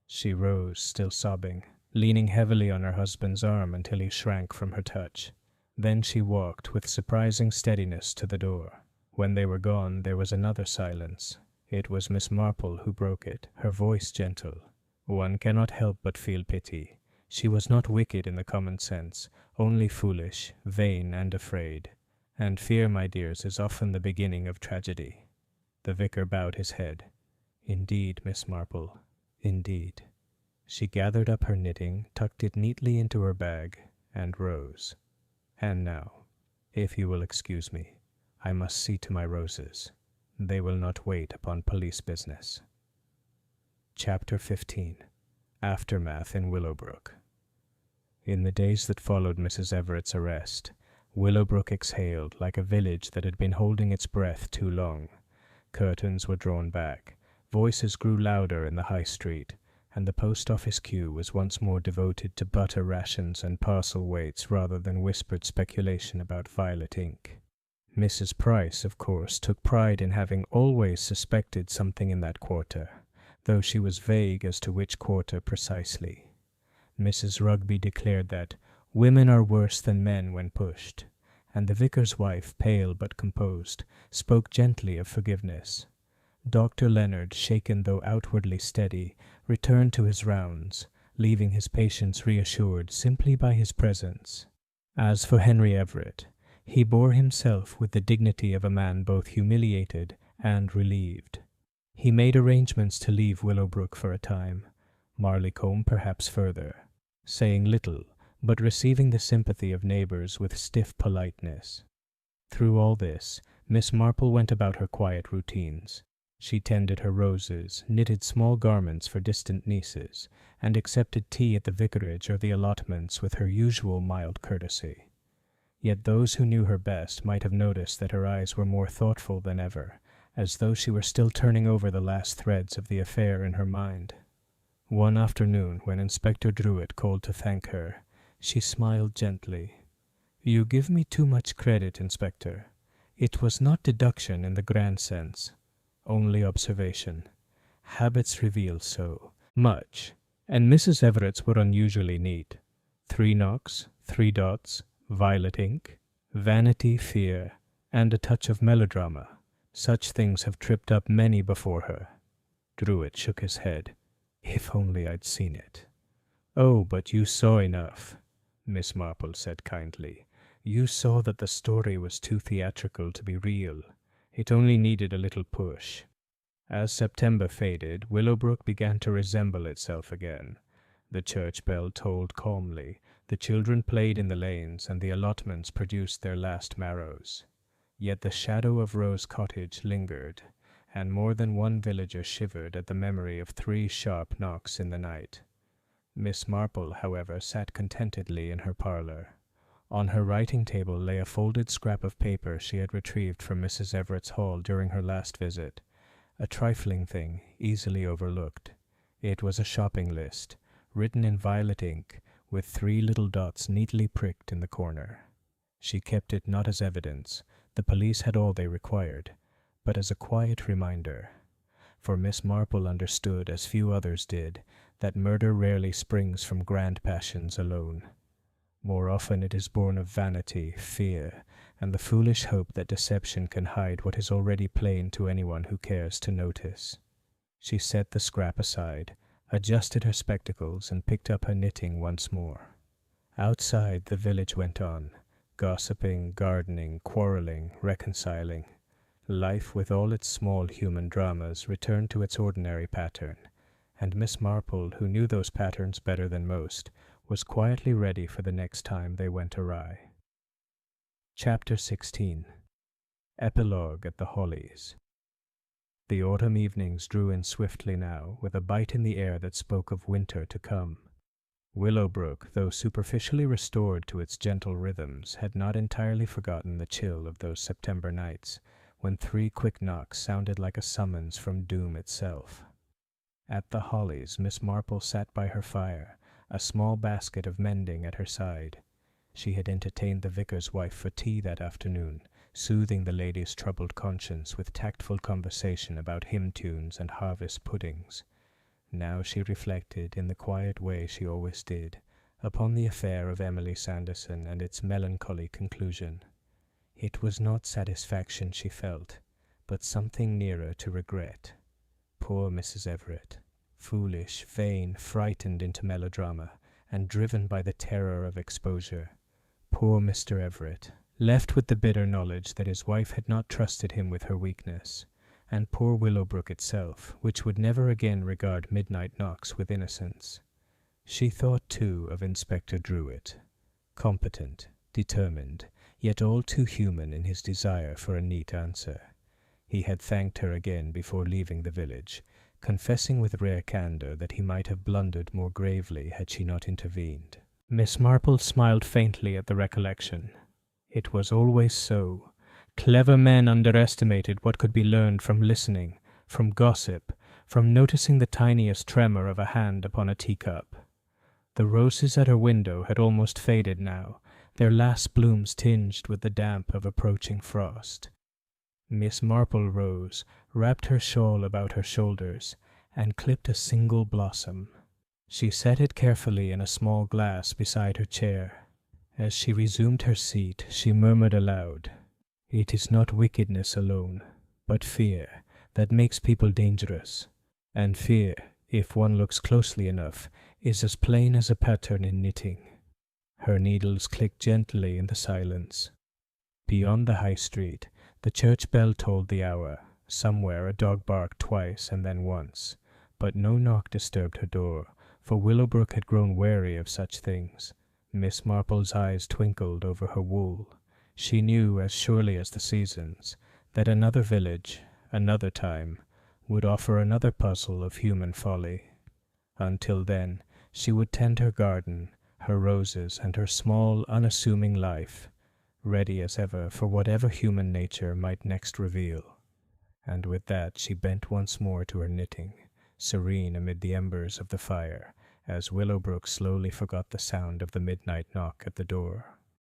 She rose, still sobbing, leaning heavily on her husband's arm until he shrank from her touch. Then she walked with surprising steadiness to the door. When they were gone, there was another silence. It was Miss Marple who broke it, her voice gentle. One cannot help but feel pity. She was not wicked in the common sense, only foolish, vain, and afraid. And fear, my dears, is often the beginning of tragedy. The vicar bowed his head. "Indeed, Miss Marple, indeed." She gathered up her knitting, tucked it neatly into her bag, and rose. "And now, if you will excuse me, I must see to my roses. They will not wait upon police business." Chapter 15. Aftermath in Willowbrook. In the days that followed Mrs. Everett's arrest, Willowbrook exhaled like a village that had been holding its breath too long. Curtains were drawn back, voices grew louder in the high street, and the post office queue was once more devoted to butter rations and parcel weights rather than whispered speculation about violet ink. Mrs. Price, of course, took pride in having always suspected something in that quarter, though she was vague as to which quarter precisely. Mrs. Rugby declared that, Women are worse than men when pushed, and the vicar's wife, pale but composed, spoke gently of forgiveness. Dr. Leonard, shaken though outwardly steady, returned to his rounds, leaving his patients reassured simply by his presence. As for Henry Everett, he bore himself with the dignity of a man both humiliated and relieved. He made arrangements to leave Willowbrook for a time, Marleycombe perhaps further, saying little, but receiving the sympathy of neighbours with stiff politeness. Through all this, Miss Marple went about her quiet routines. She tended her roses, knitted small garments for distant nieces, and accepted tea at the vicarage or the allotments with her usual mild courtesy. Yet those who knew her best might have noticed that her eyes were more thoughtful than ever, as though she were still turning over the last threads of the affair in her mind. One afternoon, when Inspector Druitt called to thank her, she smiled gently. "You give me too much credit, Inspector. It was not deduction in the grand sense, only observation. Habits reveal so much, and Mrs. Everett's were unusually neat. 3 knocks, 3 dots, violet ink, vanity, fear, and a touch of melodrama. Such things have tripped up many before her." Druitt shook his head. "If only I'd seen it." "Oh, but you saw enough," Miss Marple said kindly. "You saw that the story was too theatrical to be real. It only needed a little push." As September faded, Willowbrook began to resemble itself again. The church bell tolled calmly, the children played in the lanes, and the allotments produced their last marrows. Yet the shadow of Rose Cottage lingered, and more than one villager shivered at the memory of 3 sharp knocks in the night. Miss Marple, however, sat contentedly in her parlour. On her writing table lay a folded scrap of paper she had retrieved from Mrs. Everett's hall during her last visit, a trifling thing, easily overlooked. It was a shopping list, written in violet ink, with 3 little dots neatly pricked in the corner. She kept it not as evidence, the police had all they required, but as a quiet reminder. For Miss Marple understood, as few others did, that murder rarely springs from grand passions alone. More often it is born of vanity, fear, and the foolish hope that deception can hide what is already plain to anyone who cares to notice. She set the scrap aside, adjusted her spectacles, and picked up her knitting once more. Outside, the village went on, gossiping, gardening, quarrelling, reconciling. Life, with all its small human dramas, returned to its ordinary pattern, and Miss Marple, who knew those patterns better than most, was quietly ready for the next time they went awry. Chapter 16. Epilogue at the Hollies. The autumn evenings drew in swiftly now, with a bite in the air that spoke of winter to come. Willowbrook, though superficially restored to its gentle rhythms, had not entirely forgotten the chill of those September nights, when 3 quick knocks sounded like a summons from doom itself. At the Hollies, Miss Marple sat by her fire, a small basket of mending at her side. She had entertained the vicar's wife for tea that afternoon, soothing the lady's troubled conscience with tactful conversation about hymn tunes and harvest puddings. Now she reflected, in the quiet way she always did, upon the affair of Emily Sanderson and its melancholy conclusion. It was not satisfaction she felt, but something nearer to regret. Poor Mrs. Everett, foolish, vain, frightened into melodrama, and driven by the terror of exposure. Poor Mr. Everett, left with the bitter knowledge that his wife had not trusted him with her weakness, and poor Willowbrook itself, which would never again regard midnight knocks with innocence. She thought, too, of Inspector Druitt, competent, determined, yet all too human in his desire for a neat answer. He had thanked her again before leaving the village, confessing with rare candour that he might have blundered more gravely had she not intervened. Miss Marple smiled faintly at the recollection. It was always so. Clever men underestimated what could be learned from listening, from gossip, from noticing the tiniest tremor of a hand upon a teacup. The roses at her window had almost faded now, their last blooms tinged with the damp of approaching frost. Miss Marple rose, wrapped her shawl about her shoulders, and clipped a single blossom. She set it carefully in a small glass beside her chair. As she resumed her seat, she murmured aloud, "It is not wickedness alone, but fear, that makes people dangerous. And fear, if one looks closely enough, is as plain as a pattern in knitting." Her needles clicked gently in the silence. Beyond the high street, the church bell tolled the hour. Somewhere a dog barked twice and then once, but no knock disturbed her door, for Willowbrook had grown wary of such things. Miss Marple's eyes twinkled over her wool. She knew, as surely as the seasons, that another village, another time, would offer another puzzle of human folly. Until then, she would tend her garden, her roses, and her small, unassuming life, ready as ever for whatever human nature might next reveal. And with that she bent once more to her knitting, serene amid the embers of the fire, as Willowbrook slowly forgot the sound of the midnight knock at the door.